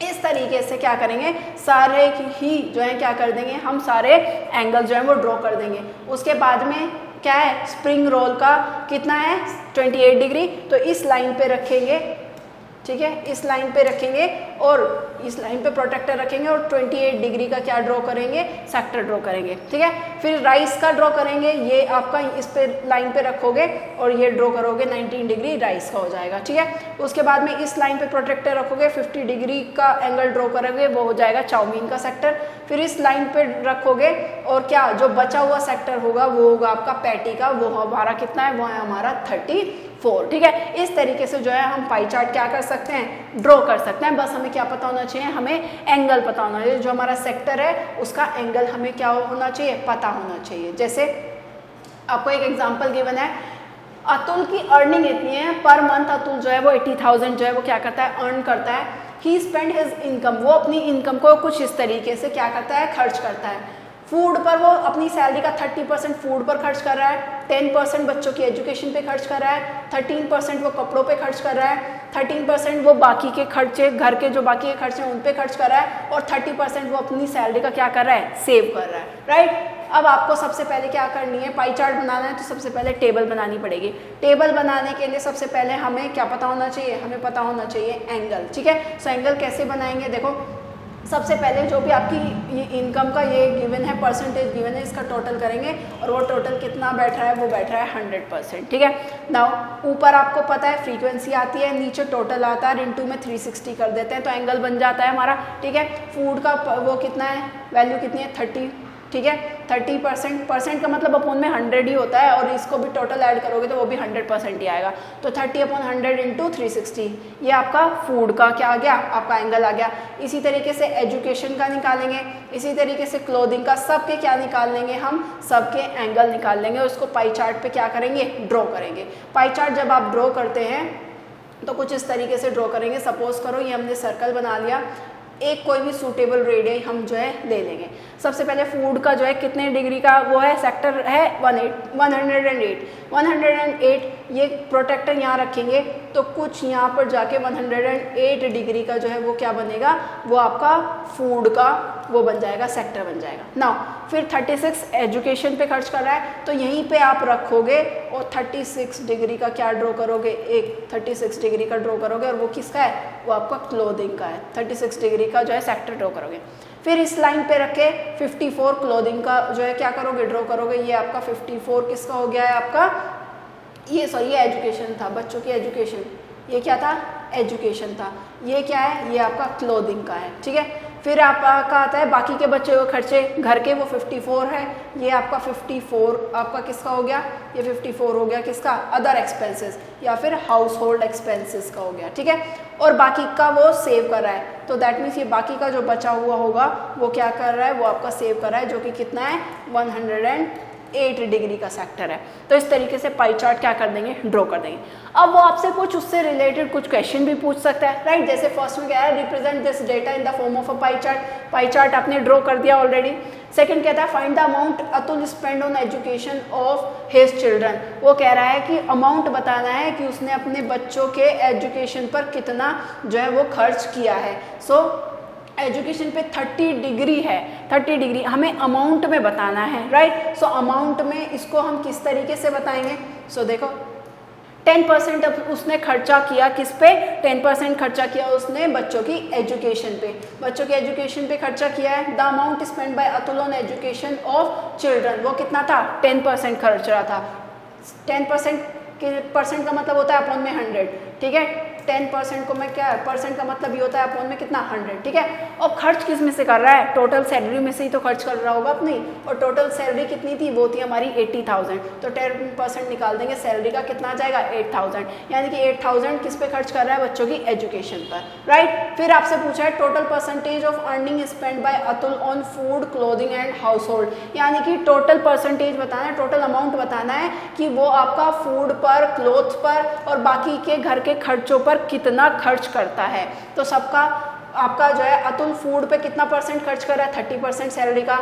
इस तरीके से क्या करेंगे, सारे ही जो है क्या कर देंगे, हम सारे एंगल जो है वो ड्रॉ कर देंगे। उसके बाद में क्या है, स्प्रिंग रोल का कितना है, 28 डिग्री। तो इस लाइन पे रखेंगे, ठीक है, इस लाइन पे रखेंगे और इस लाइन पे प्रोट्रैक्टर रखेंगे और 28 डिग्री का क्या ड्रॉ करेंगे, सेक्टर ड्रॉ करेंगे। ठीक है, फिर राइस का ड्रॉ करेंगे, ये आपका इस पे लाइन पे रखोगे और ये ड्रॉ करोगे, 19 डिग्री राइस का हो जाएगा। ठीक है, उसके बाद में इस लाइन पे प्रोट्रैक्टर रखोगे, 50 डिग्री का एंगल ड्रॉ करोगे, वो हो जाएगा चाउमीन का सेक्टर। फिर इस लाइन पे रखोगे और क्या जो बचा हुआ सेक्टर होगा वो होगा आपका पैटी का, वो हमारा कितना है, वो है हमारा 34। ठीक है, इस तरीके से जो है हम पाई चार्ट क्या कर सकते हैं, ड्रॉ कर सकते हैं। बस हमें क्या पता होना चाहिए, हमें एंगल पता होना चाहिए, जो हमारा सेक्टर है उसका एंगल हमें क्या होना चाहिए, पता होना चाहिए। जैसे आपको एक एग्जांपल गिवन है, अतुल की अर्निंग इतनी है, पर मंथ अतुल जो है वो 80,000 जो है वो क्या करता है, अर्न करता है। ही स्पेंड हिज इनकम, वो अपनी इनकम को कुछ इस तरीके से क्या करता है, खर्च करता है। फूड पर वो अपनी सैलरी का 30% फूड पर खर्च कर रहा है, 10% बच्चों की एजुकेशन पे खर्च कर रहा है, 13% वो कपड़ों पे खर्च कर रहा है, 13% वो बाकी के खर्चे, घर के जो बाकी के खर्चे हैं उन पे खर्च कर रहा है, और 30% वो अपनी सैलरी का क्या कर रहा है, सेव कर रहा है। राइट, अब आपको सबसे पहले क्या करनी है, पाई चार्ट बनाना है तो सबसे पहले टेबल बनानी पड़ेगी। टेबल बनाने के लिए सबसे पहले हमें क्या पता होना चाहिए, हमें पता होना चाहिए एंगल। ठीक है, सो एंगल कैसे बनाएंगे, देखो सबसे पहले जो भी आपकी ये इनकम का ये गिवन है, परसेंटेज गिवन है, इसका टोटल करेंगे और वो टोटल कितना बैठ रहा है, वो बैठ रहा है 100%। ठीक है, नाउ ऊपर आपको पता है फ्रीक्वेंसी आती है, नीचे टोटल आता है, इनटू में 360 कर देते हैं तो एंगल बन जाता है हमारा। ठीक है, फूड का वो कितना है, वैल्यू कितनी है, 30। ठीक है, 30%, परसेंट का मतलब अपॉन में 100 ही होता है, और इसको भी टोटल ऐड करोगे तो वो भी 100% ही आएगा। तो 30/100 इंटू 360, ये आपका फूड का क्या आ गया, आपका एंगल आ गया। इसी तरीके से एजुकेशन का निकालेंगे, इसी तरीके से क्लोथिंग का, सबके क्या निकाल लेंगे हम, सबके एंगल निकाल लेंगे और उसको पाई चार्ट पे क्या करेंगे, ड्रॉ करेंगे। पाई चार्ट जब आप ड्रॉ करते हैं तो कुछ इस तरीके से ड्रॉ करेंगे। सपोज करो ये हमने सर्कल बना लिया, एक कोई भी सूटेबल रेडियस हम जो है ले लेंगे। सबसे पहले फूड का जो है कितने डिग्री का वो है, सेक्टर है 108, ये प्रोटेक्टर यहाँ रखेंगे तो कुछ यहाँ पर जाके 108 डिग्री का जो है वो क्या बनेगा, वो आपका फूड का वो बन जाएगा, सेक्टर बन जाएगा। नाउ फिर 36 एजुकेशन पे खर्च कर रहा है तो यहीं पे आप रखोगे और 36 डिग्री का क्या ड्रॉ करोगे, एक 36 डिग्री का ड्रॉ करोगे और वो किसका है, वो आपका क्लोथिंग का है। 36 डिग्री का जो है सेक्टर ड्रॉ करोगे। फिर इस लाइन पे रखे 54 क्लोथिंग का जो है क्या करोगे, ड्रॉ करोगे। ये आपका 54 किसका हो गया है, आपका ये एजुकेशन था, बच्चों की एजुकेशन, ये क्या था, एजुकेशन था। ये क्या है, ये आपका क्लोथिंग का है, ठीक है। फिर आपका आता है बाकी के बच्चे के खर्चे घर के, वो 54 है। ये आपका 54 आपका किसका हो गया, ये 54 हो गया किसका, अदर एक्सपेंसेस या फिर हाउस होल्ड एक्सपेंसेस का हो गया, ठीक है। और बाकी का वो सेव कर रहा है, तो दैट मीन्स ये बाकी का जो बचा हुआ होगा वो क्या कर रहा है, वो आपका सेव कर रहा है, जो कि कितना है 108 डिग्री का सेक्टर है। तो इस तरीके से पाई चार्ट क्या कर देंगे, ड्रॉ कर देंगे। अब वो आपसे कुछ उससे रिलेटेड कुछ क्वेश्चन भी पूछ सकता है, राइट। जैसे फर्स्ट में क्या है, represent this data in the form of a pie chart. Pie chart आपने ड्रॉ कर दिया ऑलरेडी। सेकंड कहता है find the amount Atul spend on education of his children. वो कह रहा है कि अमाउंट बताना है कि उसने अपने बच्चों के एजुकेशन पर कितना जो है वो खर्च किया है। सो एजुकेशन पे 30 डिग्री है, 30 डिग्री हमें अमाउंट में बताना है, राइट। सो अमाउंट में इसको हम किस तरीके से बताएंगे, सो देखो 10% उसने खर्चा किया किस पे, 10% खर्चा किया उसने बच्चों की एजुकेशन पे, बच्चों के एजुकेशन पे खर्चा किया है। The amount spend by Atul on education of children, वो कितना था, 10% खर्च रहा था। 10% का मतलब होता है अपॉन में 100, ठीक है। 10% को मैं क्या, परसेंट का मतलब ये होता है अपॉन में कितना, 100, ठीक है। और खर्च किस में से कर रहा है, टोटल सैलरी में से ही तो खर्च कर रहा होगा अपनी, और टोटल सैलरी कितनी थी, वो थी हमारी 80,000, तो 10% निकाल देंगे, सैलरी का कितना आ जाएगा 8,000, यानी कि 8,000 किस पे खर्च कर रहा है, बच्चों की एजुकेशन पर, राइट। फिर आपसे पूछा है total percentage of earning spend by Atul on food, clothing and house hold, यानी कि टोटल परसेंटेज बताना है, टोटल अमाउंट बताना है कि वो आपका फूड पर, क्लोथ पर और बाकी के घर के खर्चों पर कितना खर्च करता है। तो सबका आपका जो है अतुल फूड पे कितना परसेंट खर्च कर रहा है, 30% सैलरी का,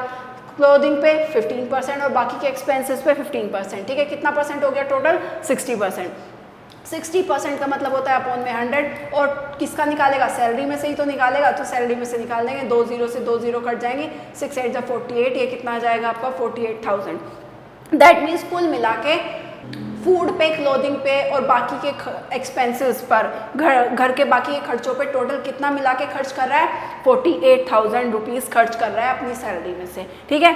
क्लोथिंग पे 15% और बाकी के एक्सपेंसेस पे 15%, ठीक है। कितना परसेंट हो गया टोटल, 60%। 60% का मतलब होता है अपॉन में 100, और किसका निकालेगा, सैलरी में से ही तो निकालेगा, तो सैलरी में से निकाल देंगे, 2 जीरो से 2 जीरो कट जाएंगे, 6 8 48, ये कितना आ जाएगा आपका 48,000। दैट मीन्स कुल मिला के फूड पे, क्लोथिंग पे और बाकी के एक्सपेंसेस पर, घर के बाकी के खर्चों पे टोटल कितना मिला के खर्च कर रहा है, 48,000 रुपीज़ खर्च कर रहा है अपनी सैलरी में से, ठीक है।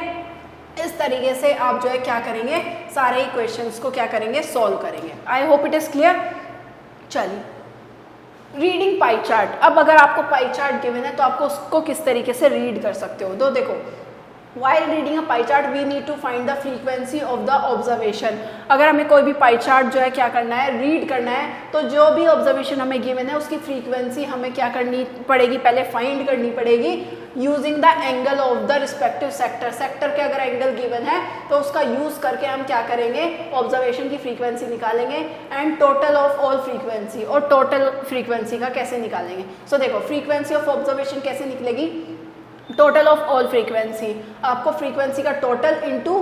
इस तरीके से आप जो है क्या करेंगे, सारे ही क्वेश्चंस को क्या करेंगे, सॉल्व करेंगे। I hope it is clear. चलिए, रीडिंग पाई चार्ट। अब अगर आपको पाई चार्ट गिवन है तो आपको उसको किस तरीके से रीड कर सकते हो, तो देखो while reading a pie chart we need to find the frequency of the observation। अगर हमें कोई भी पाई चार्ट जो है क्या करना है, रीड करना है, तो जो भी ऑब्जर्वेशन हमें गिवन है उसकी फ्रीक्वेंसी हमें क्या करनी पड़ेगी, पहले फाइंड करनी पड़ेगी using the angle of the respective sector. Sector के अगर एंगल गिवन है तो उसका यूज करके हम क्या करेंगे, ऑब्जर्वेशन की फ्रीक्वेंसी निकालेंगे and total of all frequency, और टोटल फ्रीक्वेंसी का कैसे निकालेंगे। सो देखो फ्रीक्वेंसी ऑफ ऑब्जर्वेशन कैसे निकलेगी, टोटल ऑफ ऑल फ्रीक्वेंसी, आपको फ्रीक्वेंसी का टोटल इनटू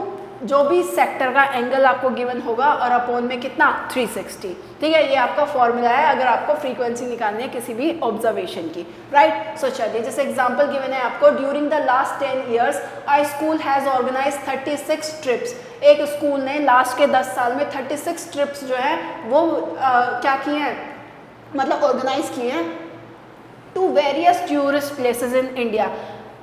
जो भी सेक्टर का एंगल आपको गिवन होगा और अपॉन में कितना 360, ठीक है। ये आपका फॉर्मूला है अगर आपको फ्रीक्वेंसी निकालनी है किसी भी ऑब्जर्वेशन की, राइट। सो चलिए, जैसे एग्जांपल गिवन है आपको, during the last 10 years I school has organise 36 trips. एक स्कूल ने लास्ट के 10 साल में 36 ट्रिप्स जो है वो क्या किए हैं, मतलब ऑर्गेनाइज किए हैं to various tourist places in India.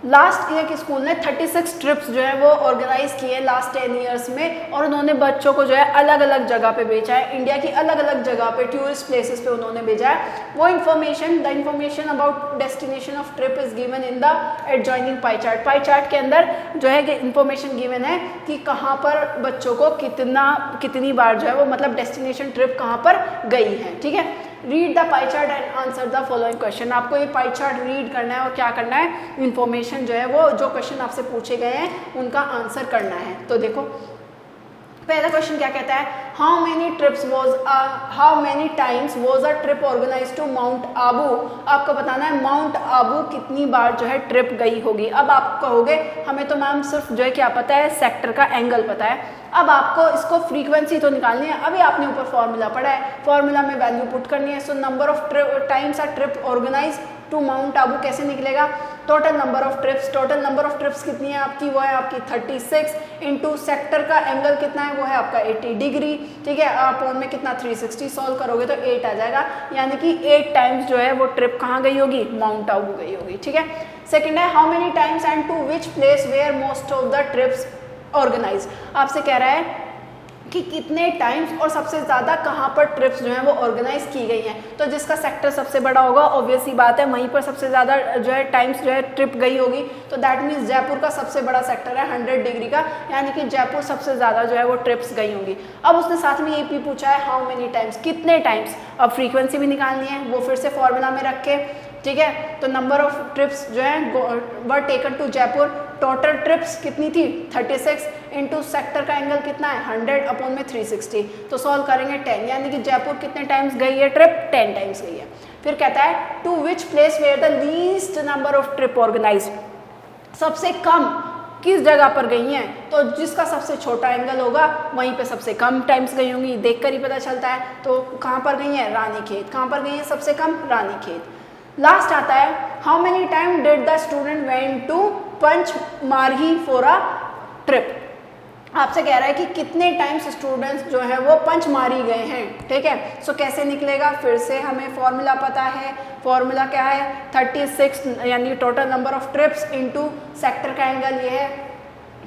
Last year के स्कूल ने 36 ट्रिप्स जो है वो ऑर्गेनाइज किए लास्ट 10 ईयर्स में, और उन्होंने बच्चों को जो है अलग अलग जगह पे भेजा है, इंडिया की अलग अलग जगह पे, टूरिस्ट प्लेसेस पे उन्होंने भेजा है। वो information, the information about destination of trip is given in the adjoining pie chart. Pie chart के अंदर जो है कि इन्फॉर्मेशन गिवन है कि कहाँ पर बच्चों को कितनी बार जो है वो, मतलब डेस्टिनेशन ट्रिप कहाँ पर गई है, ठीक है। Read the pi chart and answer the following question. आपको ये पाई चार्ट रीड करना है और क्या करना है, इन्फॉर्मेशन जो है वो, जो क्वेश्चन आपसे पूछे गए हैं उनका आंसर करना है। तो देखो पहला क्वेश्चन क्या कहता है, how many times was a trip organise to Mount Abu. आपको बताना है माउंट आबू कितनी बार जो है ट्रिप गई होगी। अब आप कहोगे हमें तो मैम सिर्फ जो है क्या पता है, सेक्टर का एंगल पता है। अब आपको इसको फ्रीक्वेंसी तो निकालनी है, अभी आपने ऊपर फॉर्मूला पढ़ा है, फॉर्मूला में वैल्यू पुट करनी है। So number of times a trip organise to Mount Abu कैसे निकलेगा, total number of trips, total number of trips कितनी है आपकी, वो है आपकी 36 इंटू सेक्टर का एंगल कितना है, वो है आपका 80 डिग्री, ठीक है। अपॉन में कितना 360, सॉल्व करोगे तो 8 आ जाएगा, यानी कि 8 टाइम्स जो है वो ट्रिप कहाँ गई होगी, माउंट आबू गई होगी, ठीक है। सेकेंड है how many times and to which place where most of the trips organise. आपसे कह रहा है कि कितने टाइम्स और सबसे ज़्यादा कहाँ पर ट्रिप्स जो हैं वो ऑर्गेनाइज की गई हैं। तो जिसका सेक्टर सबसे बड़ा होगा ऑब्वियस ही बात है वहीं पर सबसे ज़्यादा जो है टाइम्स जो है ट्रिप गई होगी। तो दैट मीन्स जयपुर का सबसे बड़ा सेक्टर है 100 डिग्री का, यानी कि जयपुर सबसे ज़्यादा जो है वो ट्रिप्स गई होंगी। अब उसने साथ में ये भी पूछा है हाउ मेनी टाइम्स, कितने टाइम्स। अब फ्रीक्वेंसी भी निकालनी है, वो फिर से फॉर्मूला में रख के, ठीक है। तो नंबर ऑफ ट्रिप्स जो है were taken to Jaipur, total trips कितनी थी 36 इंटू सेक्टर का एंगल कितना है 100 अपॉन में 360, तो सॉल्व करेंगे 10, यानी कि जयपुर कितने टाइम्स गई है ट्रिप, 10 टाइम्स गई है। फिर कहता है to which place where the least number of trip organise, सबसे कम किस जगह पर गई हैं, तो जिसका सबसे छोटा एंगल होगा वहीं पे सबसे कम टाइम्स गई होंगी, देखकर ही पता चलता है। तो कहाँ पर गई हैं, रानीखेत। कहाँ पर गई हैं सबसे कम, रानीखेत। लास्ट आता है how many time did the student went to Pachmarhi for a trip. आपसे कह रहा है कि कितने टाइम्स स्टूडेंट्स जो है वो पंचमारी गए हैं, ठीक है। सो कैसे निकलेगा, फिर से हमें फॉर्मूला पता है। फॉर्मूला क्या है 36 यानी total number of trips into sector का एंगल ये है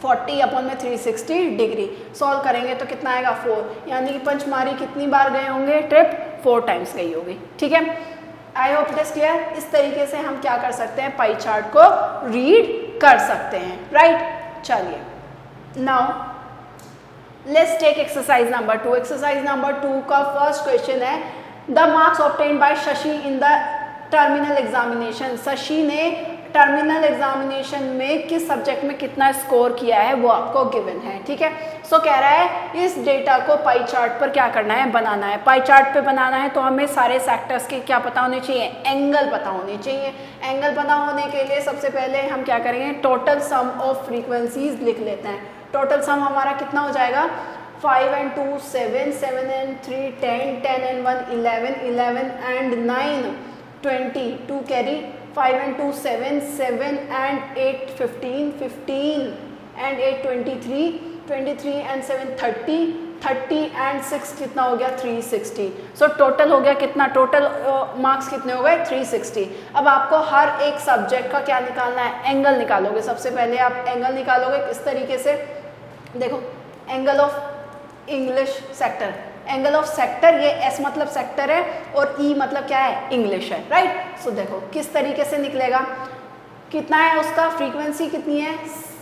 40 अपॉन में 360 डिग्री। सॉल्व करेंगे तो कितना आएगा 4, यानी कि पंचमारी कितनी बार गए होंगे ट्रिप, 4 टाइम्स गई होगी, ठीक है। I hope it is clear. इस तरीके से हम क्या कर सकते हैं, पाई चार्ट को रीड कर सकते हैं, राइट। चलिए now let's take exercise number 2। Exercise number 2 का फर्स्ट क्वेश्चन है the marks obtained by Shashi in the terminal examination. Shashi ने टर्मिनल एग्जामिनेशन में किस सब्जेक्ट में कितना स्कोर किया है वो आपको गिवन है, ठीक है। सो कह रहा है इस डेटा को पाई चार्ट पर क्या करना है, बनाना है। पाई चार्ट पे बनाना है तो हमें सारे सेक्टर्स के क्या पता होने चाहिए, एंगल पता होने चाहिए। एंगल पता होने के लिए सबसे पहले हम क्या करेंगे, टोटल सम ऑफ फ्रीक्वेंसीज लिख लेते हैं। टोटल सम हमारा कितना हो जाएगा, 5 and 2 7, 7 and 3 10, 10 and 1 11, 11 and 9 20, 2 carry, 5 and 2 7, 7 and 8 15, 15 and 8 23, 23 and 7 30, 30 and 6 कितना हो गया 360। सो टोटल हो गया कितना, टोटल मार्क्स कितने हो गए 360। अब आपको हर एक सब्जेक्ट का क्या निकालना है, एंगल निकालोगे। सबसे पहले आप एंगल निकालोगे किस तरीके से, देखो angle of English sector, angle of sector, ये एस मतलब सेक्टर है और ई मतलब क्या है, इंग्लिश है, राइट। सो देखो किस तरीके से निकलेगा, कितना है उसका, फ्रीक्वेंसी कितनी है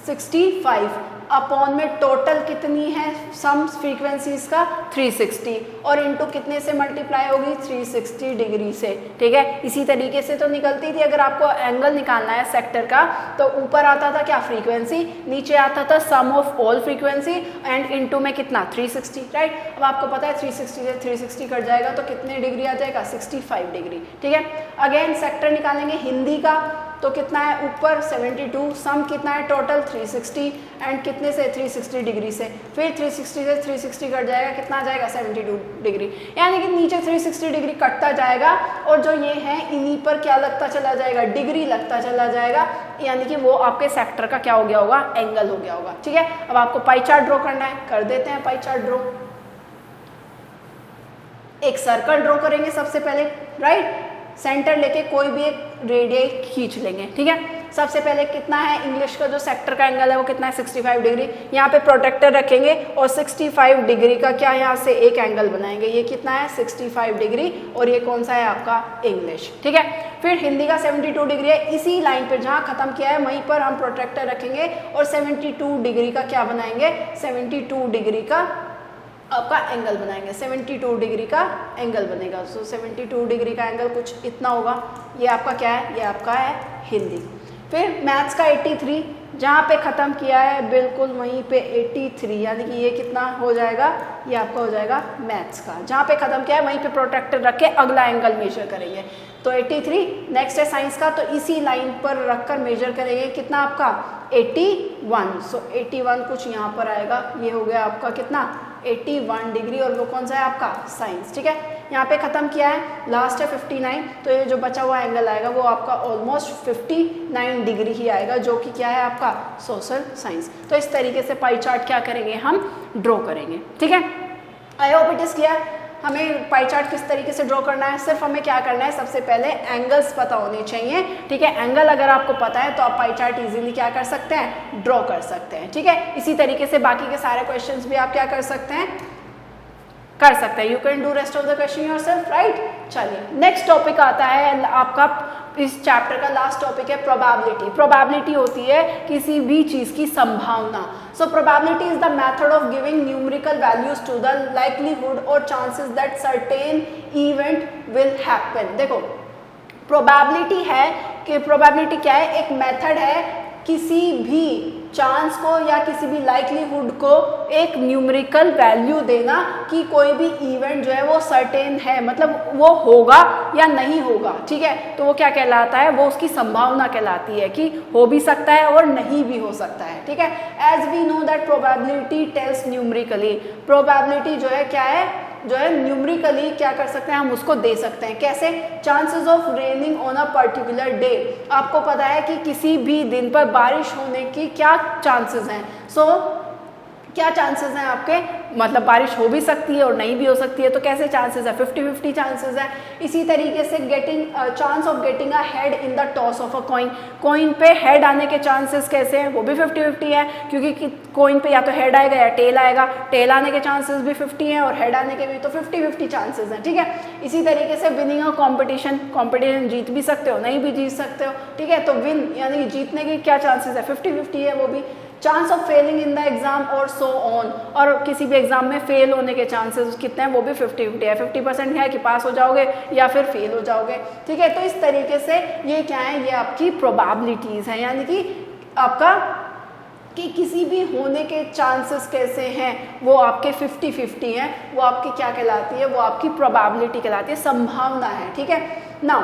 65 अपॉन में टोटल कितनी है सम फ्रीक्वेंसीज का 360 और इनटू कितने से मल्टीप्लाई होगी 360 डिग्री से, ठीक है। इसी तरीके से तो निकलती थी। अगर आपको एंगल निकालना है सेक्टर का तो ऊपर आता था क्या, फ्रीक्वेंसी, नीचे आता था sum of all frequency and into में कितना 360, राइट। अब आपको पता है 360 से 360 कट जाएगा तो कितने डिग्री आ जाएगा 65 डिग्री, ठीक है। अगेन सेक्टर निकालेंगे हिंदी का तो कितना है ऊपर 72, सम कितना है टोटल 360 एंड कितने से 360 डिग्री से, फिर 360 से 360 कट जाएगा, कितना आ जाएगा 72 डिग्री, यानी कि नीचे 360 डिग्री कटता जाएगा और जो ये है इन्हीं पर क्या लगता चला जाएगा, डिग्री लगता चला जाएगा, यानी कि वो आपके सेक्टर का क्या हो गया होगा, एंगल हो गया होगा, ठीक है। अब आपको पाई चार्ट ड्रॉ करना है, कर देते हैं पाई चार्ट ड्रॉ। एक सर्कल ड्रॉ करेंगे सबसे पहले, राइट। सेंटर लेके कोई भी एक रेडियस खींच लेंगे, ठीक है। सबसे पहले कितना है, इंग्लिश का जो सेक्टर का एंगल है वो कितना है 65 डिग्री। यहाँ पे प्रोटेक्टर रखेंगे और 65 डिग्री का क्या यहाँ से एक एंगल बनाएंगे, ये कितना है 65 डिग्री और ये कौन सा है आपका इंग्लिश, ठीक है। फिर हिंदी का 72 डिग्री है, इसी लाइन पर जहाँ खत्म किया है वहीं पर हम प्रोटेक्टर रखेंगे और 72 डिग्री का क्या बनाएंगे, 72 डिग्री का आपका एंगल बनाएंगे, 72 डिग्री का एंगल बनेगा। सो 72 डिग्री का एंगल कुछ इतना होगा। ये आपका क्या है, ये आपका है हिंदी। फिर मैथ्स का 83, जहाँ पे ख़त्म किया है बिल्कुल वहीं पे 83, यानी कि ये कितना हो जाएगा, ये आपका हो जाएगा मैथ्स का। जहाँ पे ख़त्म किया है वहीं पे प्रोटेक्टर रख के अगला एंगल मेजर करेंगे। तो 83 नेक्स्ट है साइंस का, तो इसी लाइन पर रखकर मेजर करेंगे, कितना आपका 81। सो 81 कुछ यहाँ पर आएगा, ये हो गया आपका कितना 81 डिग्री और वो कौन सा है आपका साइंस, ठीक है। यहाँ पे ख़त्म किया है, लास्ट है 59, तो ये जो बचा हुआ एंगल आएगा वो आपका ऑलमोस्ट 59 डिग्री ही आएगा, जो कि क्या है आपका सोशल साइंस। तो इस तरीके से पाई चार्ट क्या करेंगे, हम ड्रॉ करेंगे, ठीक है। I hope it is clear. हमें पाई चार्ट किस तरीके से ड्रॉ करना है, सिर्फ हमें क्या करना है, सबसे पहले एंगल्स पता होने चाहिए, ठीक है। एंगल अगर आपको पता है तो आप पाई चार्ट इजीली क्या कर सकते हैं, ड्रॉ कर सकते हैं, ठीक है। इसी तरीके से बाकी के सारे क्वेश्चंस भी आप क्या कर सकते हैं, कर सकते हैं। You can do rest of the question yourself, right. चलिए नेक्स्ट टॉपिक आता है आपका, इस चैप्टर का लास्ट टॉपिक है प्रोबेबिलिटी। प्रोबेबिलिटी होती है किसी भी चीज की संभावना। So probability is the method of giving numerical values to the likelihood or chances that certain event will happen. देखो प्रोबेबिलिटी है कि प्रोबेबिलिटी क्या है, एक मेथड है किसी भी चांस को या किसी भी लाइकलीहुड को एक न्यूमेरिकल वैल्यू देना कि कोई भी इवेंट जो है वो सर्टेन है, मतलब वो होगा या नहीं होगा, ठीक है। तो वो क्या कहलाता है, वो उसकी संभावना कहलाती है कि हो भी सकता है और नहीं भी हो सकता है, ठीक है। As we know that probability tells numerically, probability जो है क्या है, जो है न्यूमेरिकली क्या कर सकते हैं, हम उसको दे सकते हैं। कैसे, chances of raining on a particular day. आपको पता है कि किसी भी दिन पर बारिश होने की क्या चांसेस हैं, सो क्या चांसेस हैं आपके, मतलब बारिश हो भी सकती है और नहीं भी हो सकती है, तो कैसे चांसेस है, 50-50 चांसेस है। इसी तरीके से getting chance of getting a head in the toss of a coin, coin पे हेड आने के चांसेस कैसे हैं, वो भी 50-50 है, क्योंकि कॉइन पे या तो हेड आएगा या टेल आएगा, टेल आने के चांसेस भी 50 हैं और हेड आने के भी तो 50-50 चांसेस हैं, ठीक है। इसी तरीके से विनिंग अ कॉम्पिटिशन, कॉम्पिटिशन जीत भी सकते हो नहीं भी जीत सकते हो, ठीक है। तो विन यानी कि जीतने की क्या चांसेस है, 50-50 है वो भी। Chance of Fehling in the exam और सो ऑन, और किसी भी एग्जाम में फेल होने के चांसेस कितने हैं, वो भी 50-50 है। 50% है कि पास हो जाओगे या फिर फेल हो जाओगे, ठीक है। तो इस तरीके से ये क्या है, ये आपकी प्रोबेबिलिटीज है, यानी कि आपका कि किसी भी होने के चांसेस कैसे हैं, वो आपके 50-50 हैं, वो आपकी क्या कहलाती है, वो आपकी प्रोबेबिलिटी कहलाती है, संभावना है, ठीक है ना।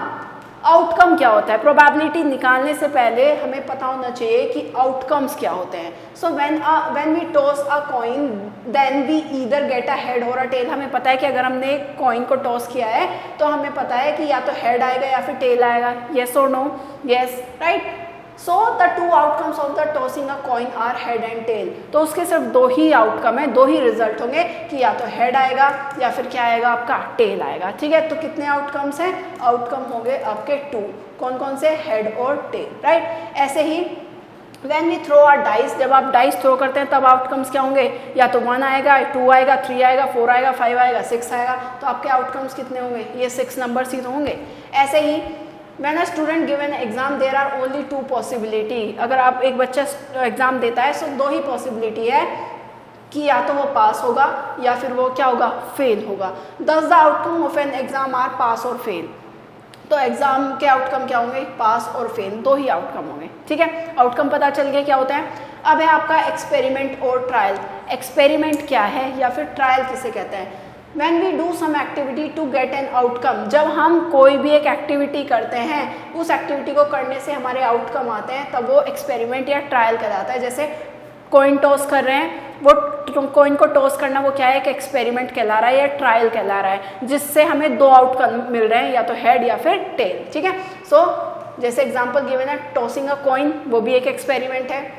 आउटकम क्या होता है, प्रोबेबिलिटी निकालने से पहले हमें पता होना चाहिए कि आउटकम्स क्या होते हैं। So when we toss a coin then we either get a head or a tell. हमें पता है कि अगर हमने कॉइन को टॉस किया है तो हमें पता है कि या तो हेड आएगा या फिर टेल आएगा, येस और no, yes, right. So the two outcomes of the tossing a coin are head and tail. तो उसके सिर्फ दो ही आउटकम है, दो ही रिजल्ट होंगे कि या तो हेड आएगा या फिर क्या आएगा, आपका टेल आएगा, ठीक है। तो कितने आउटकम्स हैं, आउटकम होंगे आपके 2, कौन कौन से, हेड और टेल, राइट। ऐसे ही when we throw our dice, जब आप डाइस थ्रो करते हैं तब आउटकम्स क्या होंगे, या तो 1 आएगा, 2 आएगा, 3 आएगा, 4 आएगा, 5 आएगा, 6 आएगा। तो आपके आउटकम्स कितने होंगे, ये 6 नंबर्स ही तो होंगे। ऐसे ही When a student given exam there are only 2 possibility, अगर आप एक बच्चा एग्जाम देता है तो 2 ही पॉसिबिलिटी है कि या तो वो पास होगा या फिर वो क्या होगा, फेल होगा। Thus the outcome of an exam are pass और फेल। तो एग्जाम के आउटकम क्या होंगे, पास और फेल, 2 ही आउटकम होंगे, ठीक है। आउटकम पता चल गया क्या होता है। अब है आपका एक्सपेरिमेंट और ट्रायल। एक्सपेरिमेंट क्या है या फिर ट्रायल किसे कहते हैं, When we do some activity to get an outcome, जब हम कोई भी एक एक्टिविटी करते हैं, उस एक्टिविटी को करने से हमारे आउटकम आते हैं, तब वो एक्सपेरिमेंट या ट्रायल कहलाता है। जैसे कॉइन टॉस कर रहे हैं, वो कॉइन को टॉस करना वो क्या है, एक एक्सपेरिमेंट कहला रहा है या ट्रायल कहला रहा है, जिससे हमें 2 आउटकम मिल रहे हैं, या तो हेड या फिर टेल, ठीक है। सो जैसे एग्जाम्पल गिवन है, टॉसिंग अ कॉइन, वो भी एक एक्सपेरिमेंट है।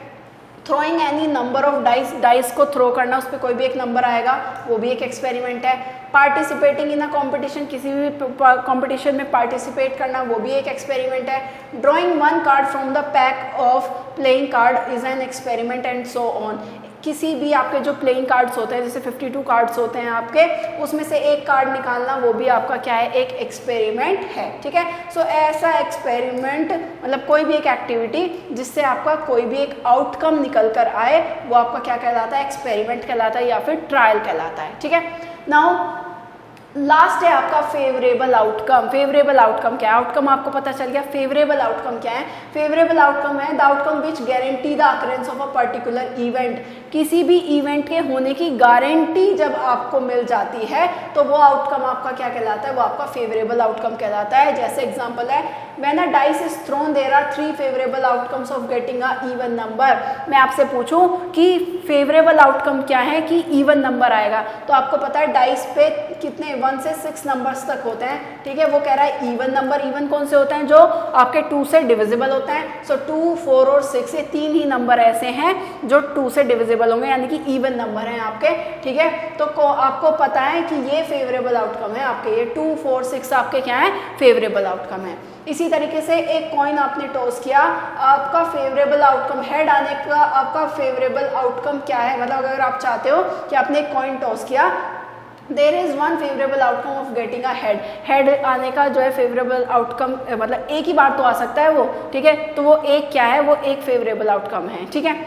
Throwing any number of dice, dice को थ्रो करना, उस पर कोई भी एक नंबर आएगा, वो भी एक एक्सपेरिमेंट है। पार्टिसिपेटिंग इन अ कंपटीशन, किसी भी कंपटीशन में पार्टिसिपेट करना, वो भी एक एक्सपेरिमेंट है। Drawing 1 card from the pack of playing card is an experiment and so on. किसी भी आपके जो प्लेइंग कार्ड्स होते हैं, जैसे 52 कार्ड्स होते हैं आपके, उसमें से एक कार्ड निकालना, वो भी आपका क्या है, एक एक्सपेरिमेंट है, ठीक है। सो ऐसा एक्सपेरिमेंट मतलब कोई भी एक एक्टिविटी जिससे आपका कोई भी एक आउटकम निकल कर आए, वो आपका क्या कहलाता है, एक्सपेरिमेंट कहलाता है या फिर ट्रायल कहलाता है, ठीक है। नाउ लास्ट है आपका फेवरेबल आउटकम। फेवरेबल आउटकम क्या है, आउटकम आपको पता चल गया। फेवरेबल आउटकम क्या है, फेवरेबल आउटकम है the outcome which guarantee the occurrence of a particular event. किसी भी इवेंट के होने की गारंटी जब आपको मिल जाती है तो वो आउटकम आपका क्या कहलाता है, वो आपका फेवरेबल आउटकम कहलाता है। जैसे एग्जांपल है when a dice is thrown there are 3 favourable outcomes of getting a even number. मैं आपसे पूछूं कि फेवरेबल आउटकम क्या है कि इवन नंबर आएगा, तो आपको पता है डाइस पे कितने 1 से 6 नंबर्स तक होते हैं, ठीक है। वो कह रहा है इवन नंबर, इवन कौन से होते हैं, जो आपके 2 से डिविजिबल होते हैं। सो 2, 4 और 6 ये 3 ही नंबर ऐसे हैं जो 2 से डिविजिबल होंगे, यानी कि इवन नंबर हैं आपके, ठीक है। तो आपको पता है कि ये फेवरेबल आउटकम है आपके, ये 2, 4, 6 आपके क्या है, फेवरेबल आउटकम है। इसी तरीके से एक कॉइन आपने टॉस किया, आपका फेवरेबल आउटकम हेड आने का, आपका फेवरेबल आउटकम क्या है, मतलब अगर आप चाहते हो कि आपने एक कॉइन टॉस किया, there is one favourable outcome of getting a head, head आने का जो है फेवरेबल आउटकम, मतलब एक ही बार तो आ सकता है वो, ठीक है। तो वो एक क्या है, वो एक फेवरेबल आउटकम है, ठीक है।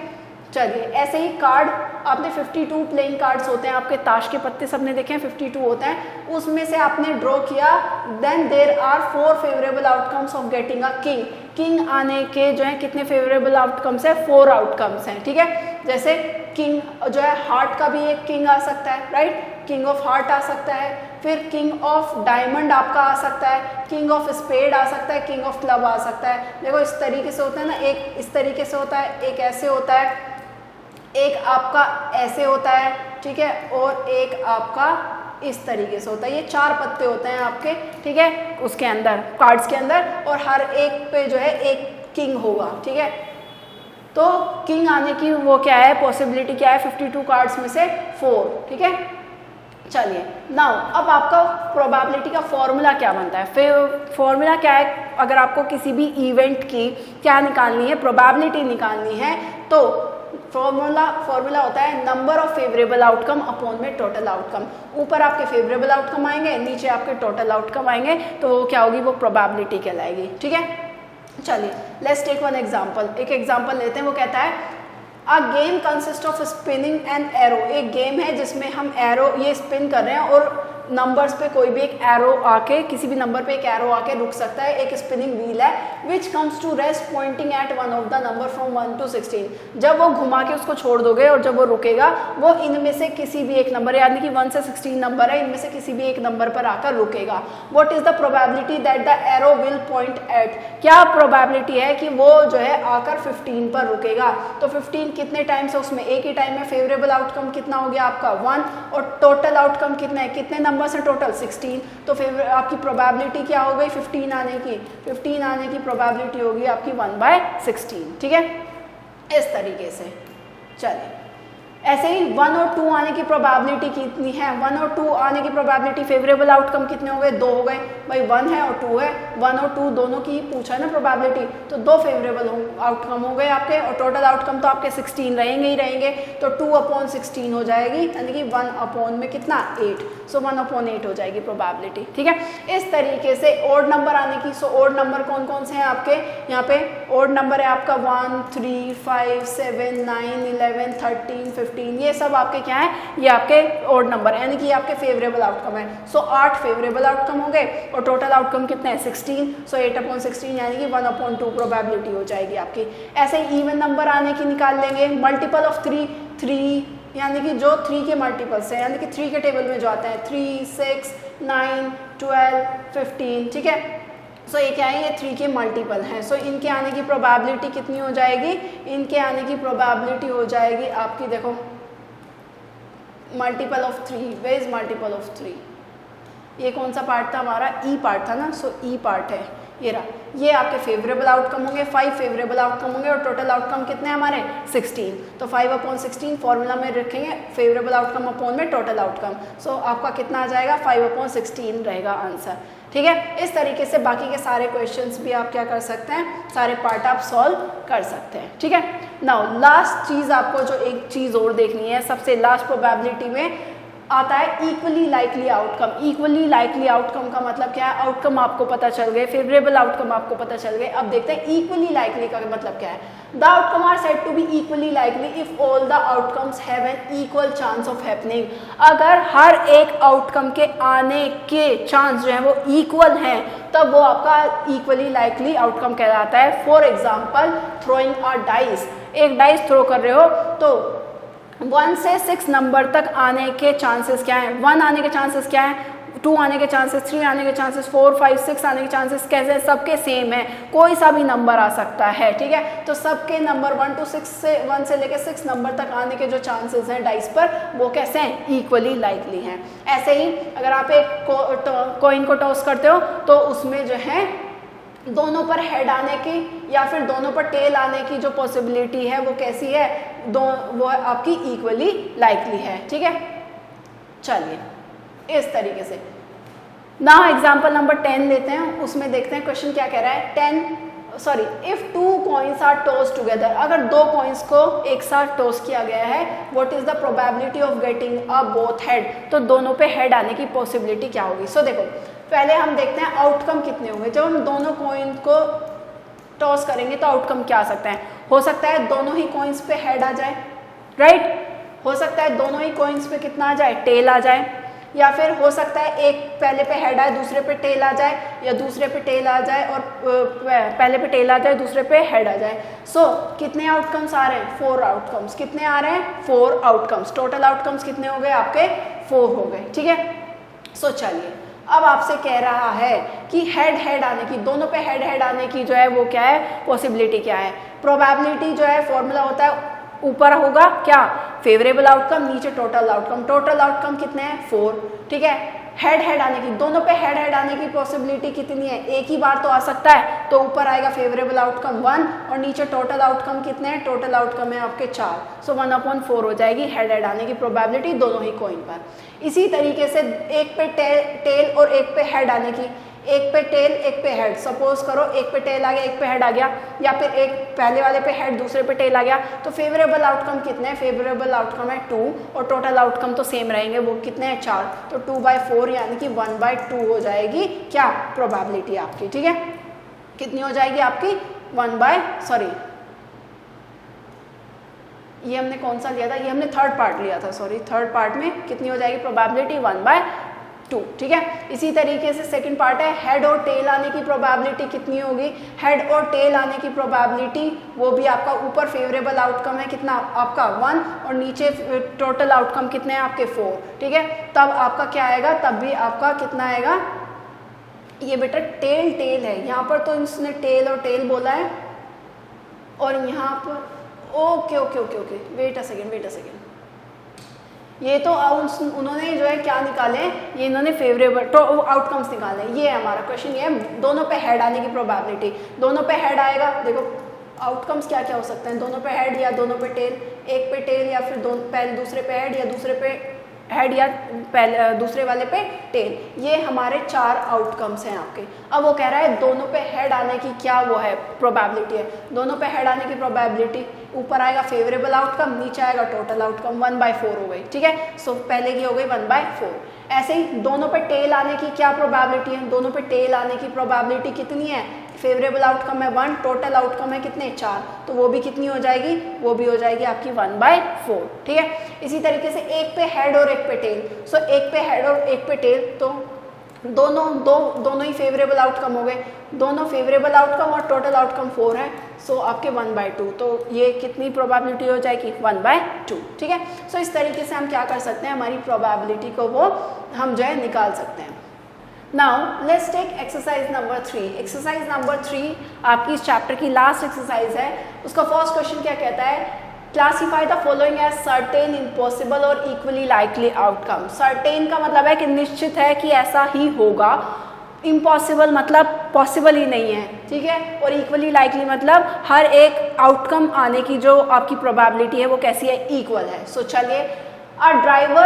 चलिए ऐसे ही कार्ड आपने 52 प्लेइंग कार्ड्स होते हैं आपके, ताश के पत्ते सबने देखे हैं 52 होते हैं, उसमें से आपने ड्रॉ किया, then there are 4 favourable outcomes of getting a king. King आने के जो है कितने फेवरेबल आउटकम्स है, 4 आउटकम्स हैं, ठीक है। जैसे किंग जो है हार्ट का भी एक किंग आ सकता है, राइट, किंग ऑफ हार्ट आ सकता है, फिर किंग ऑफ डायमंड आपका आ सकता है, किंग ऑफ स्पेड आ सकता है, किंग ऑफ क्लब आ सकता है। देखो इस तरीके से होता है ना, एक इस तरीके से होता है, एक ऐसे होता है, एक आपका ऐसे होता है, ठीक है, और एक आपका इस तरीके से होता है। ये 4 पत्ते होते हैं आपके, ठीक है, उसके अंदर कार्ड्स के अंदर, और हर एक पे जो है एक किंग होगा, ठीक है। तो किंग आने की वो क्या है, पॉसिबिलिटी क्या है, 52 कार्ड्स में से 4, ठीक है। चलिए नाउ अब आपका प्रोबेबिलिटी का फॉर्मूला क्या बनता है, फिर फॉर्मूला क्या है, अगर आपको किसी भी इवेंट की क्या निकालनी है, प्रोबेबिलिटी निकालनी है, तो फॉर्मूला होता है number of favourable outcome upon में टोटल आउटकम। ऊपर आपके फेवरेबल आउटकम आएंगे, नीचे आपके टोटल आउटकम आएंगे, तो वो क्या होगी, वो प्रोबेबिलिटी कहलाएगी, ठीक है। चलिए लेट्स टेक वन एग्जांपल, एक एग्जांपल लेते हैं। वो कहता है a game consist of spinning an arrow, एक गेम है जिसमें हम एरो ये स्पिन कर रहे हैं और नंबर्स पे कोई भी एक एरो आके, किसी भी नंबर पे एक एरो आके रुक सकता है, एक स्पिनिंग व्हील है, which comes to rest pointing at one of the number from 1 to 16। जब वो घुमा के उसको छोड़ दोगे और जब वो रुकेगा, वो इनमें से किसी भी एक नंबर, यानी कि 1 से 16 नंबर है, इनमें से किसी भी एक नंबर पर आकर रुकेगा। What is the probability that the arrow will point at, क्या प्रोबेबिलिटी है कि वो जो है आकर 15 पर रुकेगा। तो 15 कितने टाइम्स है, उसमें एक ही टाइम में फेवरेबल आउटकम कितना हो गया आपका 1, और टोटल आउटकम कितना है, कितने नंबर से टोटल 16, तो आपकी प्रोबेबिलिटी क्या हो गई 15 आने की, 15 आने की प्रोबेबिलिटी होगी आपकी 1/16, ठीक है, इस तरीके से। चलिए ऐसे ही 1 और 2 आने की प्रोबेबिलिटी कितनी है, 1 और 2 आने की प्रोबेबिलिटी, फेवरेबल आउटकम कितने हो गए, 2 हो गए, भाई 1 है और 2 है, 1 और 2 दोनों की पूछा है ना प्रोबेबिलिटी, तो 2 फेवरेबल आउटकम हो गए आपके, और टोटल आउटकम तो आपके 16 रहेंगे ही रहेंगे, तो 2/16 हो जाएगी, यानी कि 1 में कितना 8, सो 1/8 हो जाएगी प्रोबेबिलिटी, ठीक है। इस तरीके से ओड नंबर आने की, सो ओड नंबर कौन कौन से हैं आपके, यहाँ पे ओड नंबर है आपका 1, 3, 5, 7, 9, 11, 13, 15, ये सब आपके क्या है, ये आपके ओड नंबर है, यानी कि आपके फेवरेबल आउटकम है। सो 8 फेवरेबल आउटकम हो गए और टोटल आउटकम कितने हैं 16, सो 8/16 यानी कि 1/2 प्रोबेबिलिटी हो जाएगी आपकी। ऐसे ही इवन नंबर आने की निकाल लेंगे, मल्टीपल ऑफ 3, यानी कि जो 3 के मल्टीपल्स हैं, यानी कि 3 के टेबल में जो आते हैं 3, 6, 9, 12, 15, ठीक है। सो ये क्या है, ये 3 के मल्टीपल हैं, सो इनके आने की प्रोबेबिलिटी कितनी हो जाएगी, इनके आने की प्रोबेबिलिटी हो जाएगी आपकी, देखो multiple of 3, way is multiple of 3, ये कौन सा पार्ट था हमारा, ई पार्ट था ना, सो ई पार्ट है ये रहा, ये आपके फेवरेबल आउटकम होंगे, 5 फेवरेबल आउटकम होंगे और टोटल आउटकम कितने हैं हमारे 16, तो 5/16 फॉर्मूला में रखेंगे फेवरेबल आउटकम अपॉन में टोटल आउटकम, सो आपका कितना आ जाएगा 5/16 रहेगा आंसर, ठीक है। इस तरीके से बाकी के सारे क्वेश्चंस भी आप क्या कर सकते हैं, सारे पार्ट आप सॉल्व कर सकते हैं, ठीक है। नाउ लास्ट चीज़ आपको जो एक चीज़ और देखनी है, सबसे लास्ट प्रोबेबिलिटी में आता है equally likely outcome. Equally likely outcome का मतलब क्या है, आउटकम आपको पता चल गए, फेवरेबल आउटकम आपको पता चल गए, अब देखते हैं इक्वली लाइकली का मतलब क्या है। The outcome are said to be equally likely if all the outcomes have an equal chance of happening, अगर हर एक आउटकम के आने के चांस जो है वो इक्वल हैं, तब वो आपका इक्वली लाइकली आउटकम कहलाता है। For example throwing a dice, एक डाइस थ्रो कर रहे हो तो 1 से 6 नंबर तक आने के चांसेस क्या हैं, 1 आने के चांसेस क्या हैं, 2 आने के चांसेस, 3 आने के चांसेस, 4, 5, 6 आने के चांसेस कैसे सबके सेम है, कोई सा भी नंबर आ सकता है, ठीक है। तो सबके नंबर 1 to 6 से 1 से लेकर 6 नंबर तक आने के जो चांसेस हैं डाइस पर वो कैसे हैं, इक्वली लाइकली हैं। ऐसे ही अगर आप एक कॉइन को टॉस करते हो तो उसमें जो है दोनों पर हेड आने की या फिर दोनों पर टेल आने की जो पॉसिबिलिटी है वो कैसी है, वो आपकी इक्वली लाइकली है, ठीक है। चलिए इस तरीके से नाउ एग्जांपल नंबर 10 लेते हैं, उसमें देखते हैं क्वेश्चन क्या कह रहा है। If 2 coins are toss together, अगर 2 कॉइन्स को एक साथ टॉस किया गया है, what is the probability of getting a both head, तो दोनों पे हेड आने की पॉसिबिलिटी क्या होगी। सो देखो पहले हम देखते हैं आउटकम कितने होंगे। जब हम दोनों कॉइन को टॉस करेंगे तो आउटकम क्या आ सकता है, हो सकता है दोनों ही कॉइन्स पे हेड आ जाए, राइट, हो सकता है दोनों ही कॉइन्स पे कितना आ जाए, टेल आ जाए, या फिर हो सकता है एक पहले पे हेड आए दूसरे पे टेल आ जाए, या दूसरे पे टेल आ जाए और पहले पे टेल आ जाए दूसरे पे हेड आ जाए। सो कितने आउटकम्स आ रहे हैं, 4 आउटकम्स। कितने आ रहे हैं, 4 आउटकम्स। टोटल आउटकम्स कितने हो गए आपके, 4 हो गए, ठीक है। सो चलिए अब आपसे कह रहा है कि हेड आने की, दोनों पे हेड आने की जो है वो क्या है, पॉसिबिलिटी क्या है। प्रोबेबिलिटी जो है फॉर्मूला होता है, ऊपर होगा क्या, फेवरेबल आउटकम, नीचे टोटल आउटकम। टोटल आउटकम कितने हैं, 4, ठीक है। हेड आने की, दोनों पे हेड आने की पॉसिबिलिटी कितनी है, एक ही बार तो आ सकता है, तो ऊपर आएगा फेवरेबल आउटकम 1 और नीचे टोटल आउटकम कितने हैं, टोटल आउटकम है आपके 4। सो 1/4 हो जाएगी हेड आने की प्रोबेबिलिटी दोनों ही कॉइन पर। इसी तरीके से एक पे टेल और एक पे हेड आने की, एक पे टेल एक पे हेड, सपोज करो एक पे टेल आ गया एक पे हेड आ गया, या फिर एक पहले वाले पे हेड दूसरे पे टेल आ गया, तो फेवरेबल आउटकम कितने हैं, फेवरेबल आउटकम है 2 और टोटल आउटकम तो सेम रहेंगे, वो कितने हैं 4, तो 2/4 यानी कि 1/2 हो जाएगी क्या, प्रोबेबिलिटी आपकी, ठीक है। कितनी हो जाएगी आपकी, ये हमने कौन सा लिया था, ये हमने थर्ड पार्ट लिया था, थर्ड पार्ट में कितनी हो जाएगी प्रोबेबिलिटी, 1/2, ठीक है। इसी तरीके से सेकंड पार्ट है, हेड और टेल आने की प्रोबेबिलिटी कितनी होगी, हेड और टेल आने की प्रोबेबिलिटी वो भी आपका ऊपर फेवरेबल आउटकम है कितना आपका 1 और नीचे टोटल आउटकम कितने हैं आपके 4, ठीक है। तब आपका क्या आएगा, तब भी आपका कितना आएगा, ये बेटा टेल है, यहाँ पर तो इसने टेल और टेल बोला है और यहाँ पर ओके, वेट अ सेकेंड, ये तो उन्होंने जो है क्या निकाले, ये इन्होंने फेवरेबल आउटकम्स निकाले। ये है हमारा क्वेश्चन, ये है दोनों पे हेड आने की प्रोबेबिलिटी, दोनों पे हेड आएगा। देखो आउटकम्स क्या क्या हो सकते हैं, दोनों पे हेड या दोनों पे टेल, एक पे टेल या फिर पहले दूसरे पे हेड या दूसरे पे हेड या पहले दूसरे वाले पे टेल, ये हमारे 4 आउटकम्स हैं आपके। अब वो कह रहा है दोनों पे हेड आने की क्या वो है प्रोबेबिलिटी है, दोनों पे हेड आने की प्रोबेबिलिटी, ऊपर आएगा फेवरेबल आउटकम, नीचे आएगा टोटल आउटकम, 1/4 हो गई, ठीक है। सो पहले की हो गई 1/4। ऐसे ही दोनों पे टेल आने की क्या प्रोबेबिलिटी है, दोनों पे टेल आने की प्रोबेबिलिटी कितनी है, फेवरेबल आउटकम है 1, टोटल आउटकम है कितने 4, तो वो भी कितनी हो जाएगी, वो भी हो जाएगी आपकी 1/4, ठीक है। इसी तरीके से एक पे हेड और एक पे टेल, सो एक पे हेड और एक पे टेल, तो दोनों ही फेवरेबल आउटकम हो गए, दोनों फेवरेबल आउटकम और टोटल आउटकम 4 है, सो आपके 1/2, तो ये कितनी प्रोबेबिलिटी हो जाएगी 1/2, ठीक है। सो इस तरीके से हम क्या कर सकते हैं, हमारी प्रोबेबिलिटी को वो हम जो है निकाल सकते हैं। Now let's take exercise number 3। Exercise number 3 आपकी इस चैप्टर की लास्ट एक्सरसाइज है। उसका फर्स्ट क्वेश्चन क्या कहता है, classify the following as certain, impossible और इक्वली लाइकली आउटकम। सर्टेन का मतलब है कि निश्चित है कि ऐसा ही होगा, इम्पॉसिबल मतलब पॉसिबल ही नहीं है, ठीक है, और इक्वली लाइकली मतलब हर एक आउटकम आने की जो आपकी प्रोबेबिलिटी है वो कैसी है, इक्वल है। सो चलिए, A driver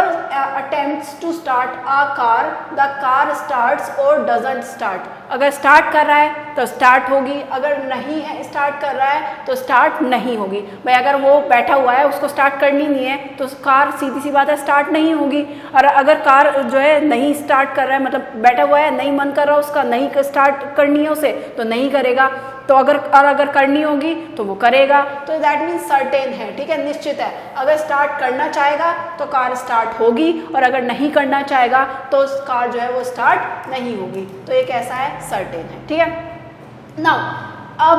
attempts to start a car, the car starts or doesn't start। अगर स्टार्ट कर रहा है तो स्टार्ट होगी, अगर नहीं है स्टार्ट कर रहा है तो स्टार्ट नहीं होगी। भाई अगर वो बैठा हुआ है उसको स्टार्ट करनी नहीं है तो कार सीधी सी बात है स्टार्ट नहीं होगी। और अगर कार जो है नहीं स्टार्ट कर रहा है, मतलब बैठा हुआ है, नहीं मन कर रहा उसका, नहीं स्टार्ट करनी है उसे तो नहीं करेगा, तो अगर करनी होगी तो वो करेगा, तो दैट मीन्स सर्टेन है, ठीक है, निश्चित है। अगर स्टार्ट करना चाहेगा तो कार स्टार्ट होगी और अगर नहीं करना चाहेगा तो कार जो है वो स्टार्ट नहीं होगी, तो एक ऐसा है सर्टेन है, ठीक है। Now a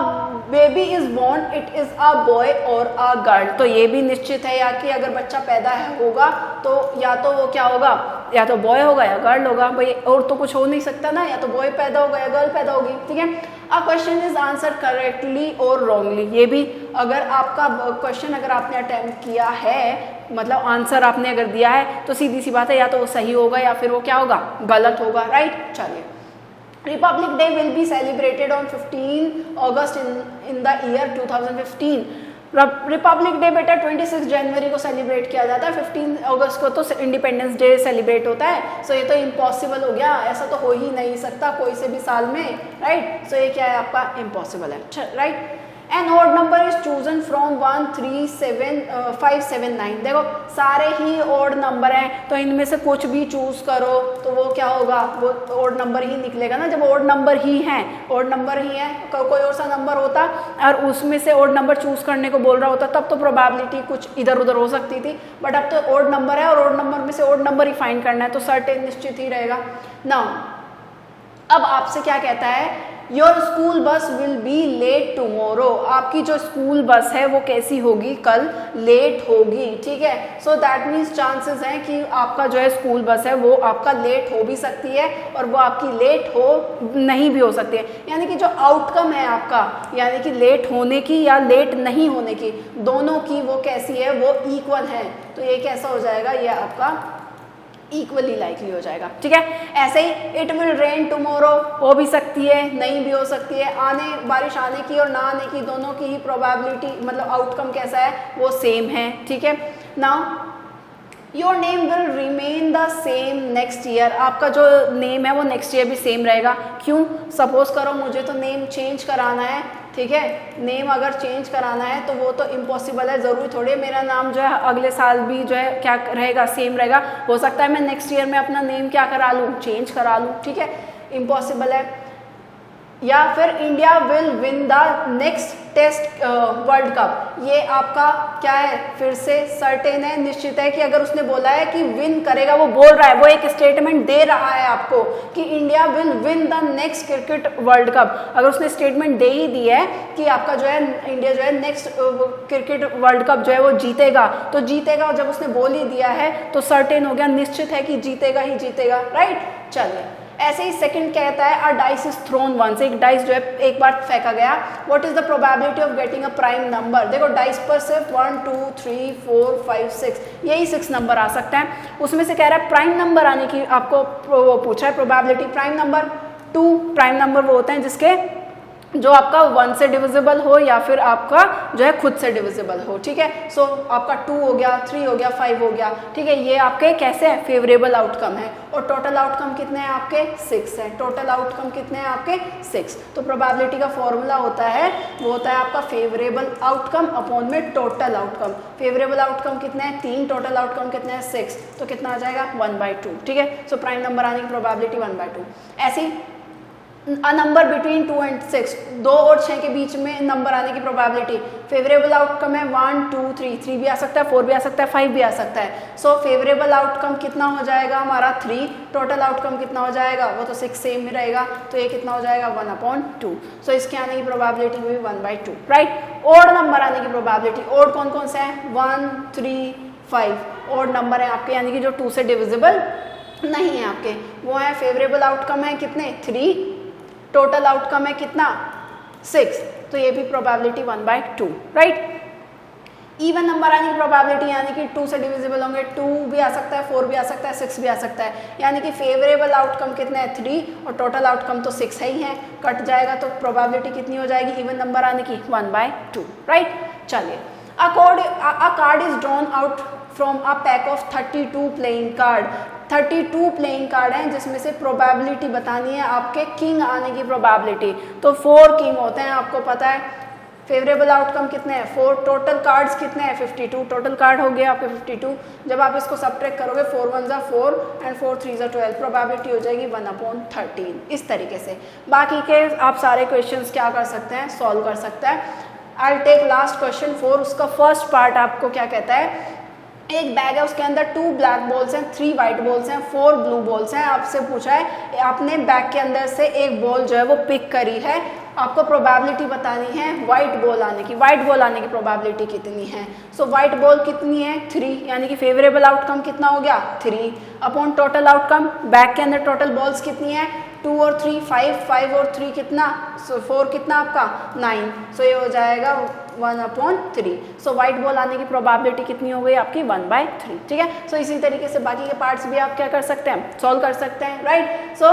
baby is born it is a boy or a girl, तो ये भी निश्चित है या कि अगर बच्चा पैदा होगा तो या तो वो क्या होगा, या तो बॉय होगा या गर्ल होगा भाई, और तो कुछ हो नहीं सकता ना, या तो बॉय पैदा होगा या गर्ल पैदा होगी, ठीक है। A question is answer correctly और रॉन्गली, ये भी अगर आपका क्वेश्चन अगर आपने अटेम्प्ट किया है, मतलब आंसर आपने अगर दिया है तो सीधी सी बात है या तो वो सही होगा या फिर वो क्या होगा, गलत होगा, राइट। चलिए, Republic Day will be celebrated on 15 August in the year 2015. Republic day बेटा 26 जनवरी को सेलिब्रेट किया जाता है, 15 अगस्त को तो इंडिपेंडेंस डे सेलिब्रेट होता है। सो ये तो इम्पॉसिबल हो गया, ऐसा तो हो ही नहीं सकता कोई से भी साल में, राइट। सो ये क्या है आपका, इम्पॉसिबल है, right. An odd number is chosen from 1 3 7 5 7 9, देखो सारे ही ऑड नंबर हैं तो इनमें से कुछ भी चूज करो तो वो क्या होगा, वो ऑड नंबर ही निकलेगा ना, जब ऑड नंबर ही हैं, ऑड नंबर ही है, कोई और सा नंबर होता और उसमें से ऑड नंबर चूज करने को बोल रहा होता तब तो प्रोबेबिलिटी कुछ इधर उधर हो सकती थी, बट अब तो ऑड नंबर है और ऑड नंबर में से ऑड नंबर ही फाइंड करना है तो सर्टेन निश्चित ही रहेगा ना। अब आपसे क्या कहता है, your school bus will be late tomorrow, आपकी जो स्कूल बस है वो कैसी होगी, कल लेट होगी, ठीक है। सो दैट मीन्स चांसेस हैं कि आपका जो है स्कूल बस है वो आपका लेट हो भी सकती है और वो आपकी लेट हो नहीं भी हो सकती है, यानी कि जो आउटकम है आपका, यानी कि लेट होने की या लेट नहीं होने की, दोनों की वो कैसी है, वो इक्वल है, तो ये कैसा हो जाएगा, ये आपका इक्वली लाइकली हो जाएगा, ठीक है। ऐसे ही इट विल रेन टुमारो हो भी सकती है, नहीं भी हो सकती है, बारिश आने की और ना आने की दोनों की ही प्रोबेबिलिटी मतलब आउटकम कैसा है, वो सेम है, ठीक है। Now your name will remain the same next year, आपका जो नेम है वो नेक्स्ट ईयर भी सेम रहेगा, क्यों, सपोज करो मुझे तो नेम चेंज कराना है, ठीक है, नेम अगर चेंज कराना है तो वो तो इम्पॉसिबल है, ज़रूरी थोड़ी मेरा नाम जो है अगले साल भी जो है क्या रहेगा, सेम रहेगा, हो सकता है मैं नेक्स्ट ईयर में अपना नेम क्या करा लूँ, चेंज करा लूँ, ठीक है, इम्पॉसिबल है। या फिर India will win the next test world cup, ये आपका क्या है, फिर से सर्टेन है, निश्चित है कि अगर उसने बोला है कि विन करेगा, वो बोल रहा है, वो एक स्टेटमेंट दे रहा है आपको कि India will win the next cricket world cup, अगर उसने स्टेटमेंट दे ही दी है कि आपका जो है इंडिया जो है नेक्स्ट क्रिकेट वर्ल्ड कप जो है वो जीतेगा, तो जीतेगा, और जब उसने बोल ही दिया है तो सर्टेन हो गया, निश्चित है कि जीतेगा ही जीतेगा, राइट। चलिए, ऐसे ही सेकंड कहता है a dice is thrown once, एक डाइस जो है एक बार फेंका गया, what is the probability of getting a prime number, देखो डाइस पर सिर्फ 1 2 3 4 5 6 यही 6 नंबर आ सकते हैं, उसमें से कह रहा है प्राइम नंबर आने की आपको पूछा है probability, prime number 2, prime number वो होते हैं जिसके जो आपका 1 से डिविजिबल हो या फिर आपका जो है खुद से डिविजिबल हो, ठीक है। सो आपका 2 हो गया, 3 हो गया, 5 हो गया, ठीक है, ये आपके कैसे हैं, फेवरेबल आउटकम है, और टोटल आउटकम कितने हैं आपके 6 हैं, टोटल आउटकम कितने हैं आपके 6, तो प्रोबेबिलिटी का फॉर्मूला होता है, वो होता है आपका फेवरेबल आउटकम अपॉन में टोटल आउटकम, फेवरेबल आउटकम कितने हैं 3, टोटल आउटकम कितने हैं 6, तो कितना आ जाएगा 1/2, ठीक है। सो प्राइम नंबर आने की प्रोबेबिलिटी 1/2। ऐसी अ नंबर बिटवीन 2 and 6, 2 और 6 के बीच में नंबर आने की प्रोबेबिलिटी, फेवरेबल आउटकम है 1 2 3, 3 भी आ सकता है, 4 भी आ सकता है, 5 भी आ सकता है, सो फेवरेबल आउटकम कितना हो जाएगा हमारा 3, टोटल आउटकम कितना हो जाएगा, वो तो 6 सेम ही रहेगा, तो ये कितना हो जाएगा 1/2, सो इसके आने की प्रोबेबिलिटी भी 1/2, राइट। ऑड नंबर आने की प्रोबेबिलिटी, ऑड कौन कौन से हैं 1 3 5 ऑड नंबर है आपके, यानी कि जो 2 से डिविजिबल नहीं है आपके, वो है फेवरेबल आउटकम है कितने 3, टोटल आउटकम है कितना 6, तो ये भी प्रोबेबिलिटी 1/2, राइट। इवन नंबर आने की प्रोबेबिलिटी यानी कि 2 से डिविजिबल होंगे, 2 भी आ सकता है, 4 भी आ सकता है, 6 भी आ सकता है, यानी कि फेवरेबल आउटकम कितना है 3 और टोटल आउटकम तो 6 ही है, कट जाएगा तो प्रोबेबिलिटी कितनी हो जाएगी इवन नंबर आने की 1/2, राइट। चलिए, अ card is drawn out from a pack of 32 playing card, 32 playing card हैं जिसमें से प्रोबेबिलिटी बतानी है आपके किंग आने की प्रोबेबिलिटी, तो 4 किंग होते हैं, आपको पता है। फेवरेबल आउटकम कितने हैं 4, टोटल कार्ड्स कितने हैं 52, टोटल कार्ड हो गया आपके 52, जब आप इसको सब्ट्रैक्ट करोगे 4 1 4 एंड 4 3 12, प्रोबेबिलिटी हो जाएगी 1/13, इस तरीके से। बाकी के आप सारे क्वेश्चंस क्या कर सकते हैं, सॉल्व कर सकते हैं। आई टेक लास्ट क्वेश्चन 4, उसका फर्स्ट पार्ट आपको क्या कहता है, एक बैग है उसके अंदर 2 ब्लैक बॉल्स हैं, 3 वाइट बॉल्स हैं, 4 ब्लू बॉल्स हैं, आपसे पूछा है आपने बैग के अंदर से एक बॉल जो है वो पिक करी है आपको प्रोबेबिलिटी बतानी है व्हाइट बॉल आने की। व्हाइट बॉल आने की प्रोबेबिलिटी कितनी है? सो व्हाइट बॉल कितनी है? 3, यानी कि फेवरेबल आउटकम कितना हो गया? 3 अपॉन टोटल आउटकम। बैग के अंदर टोटल बॉल्स कितनी है? 2 और 3 5 और 3 कितना? सो 4 कितना आपका? 9। सो ये हो जाएगा 1/3। सो व्हाइट बॉल आने की प्रोबेबिलिटी कितनी हो गई आपकी? 1/3। ठीक है। सो इसी तरीके से बाकी के पार्ट्स भी आप क्या कर सकते हैं? सॉल्व कर सकते हैं, राइट। सो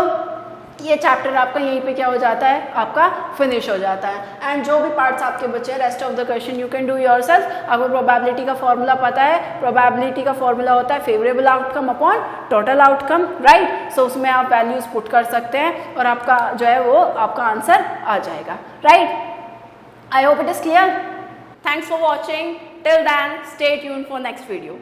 ये चैप्टर आपका यहीं पे क्या हो जाता है? आपका फिनिश हो जाता है। एंड जो भी पार्ट्स आपके बचे हैं, rest of the question you can do yourself. आपको प्रोबेबिलिटी का फॉर्मूला पता है। प्रोबेबिलिटी का फॉर्मूला होता है favourable outcome upon total outcome, right. So उसमें आप वैल्यूज पुट कर सकते हैं और आपका जो है वो आपका आंसर आ जाएगा, right. I hope it is clear. Thanks for watching. Till then, stay tuned for next video.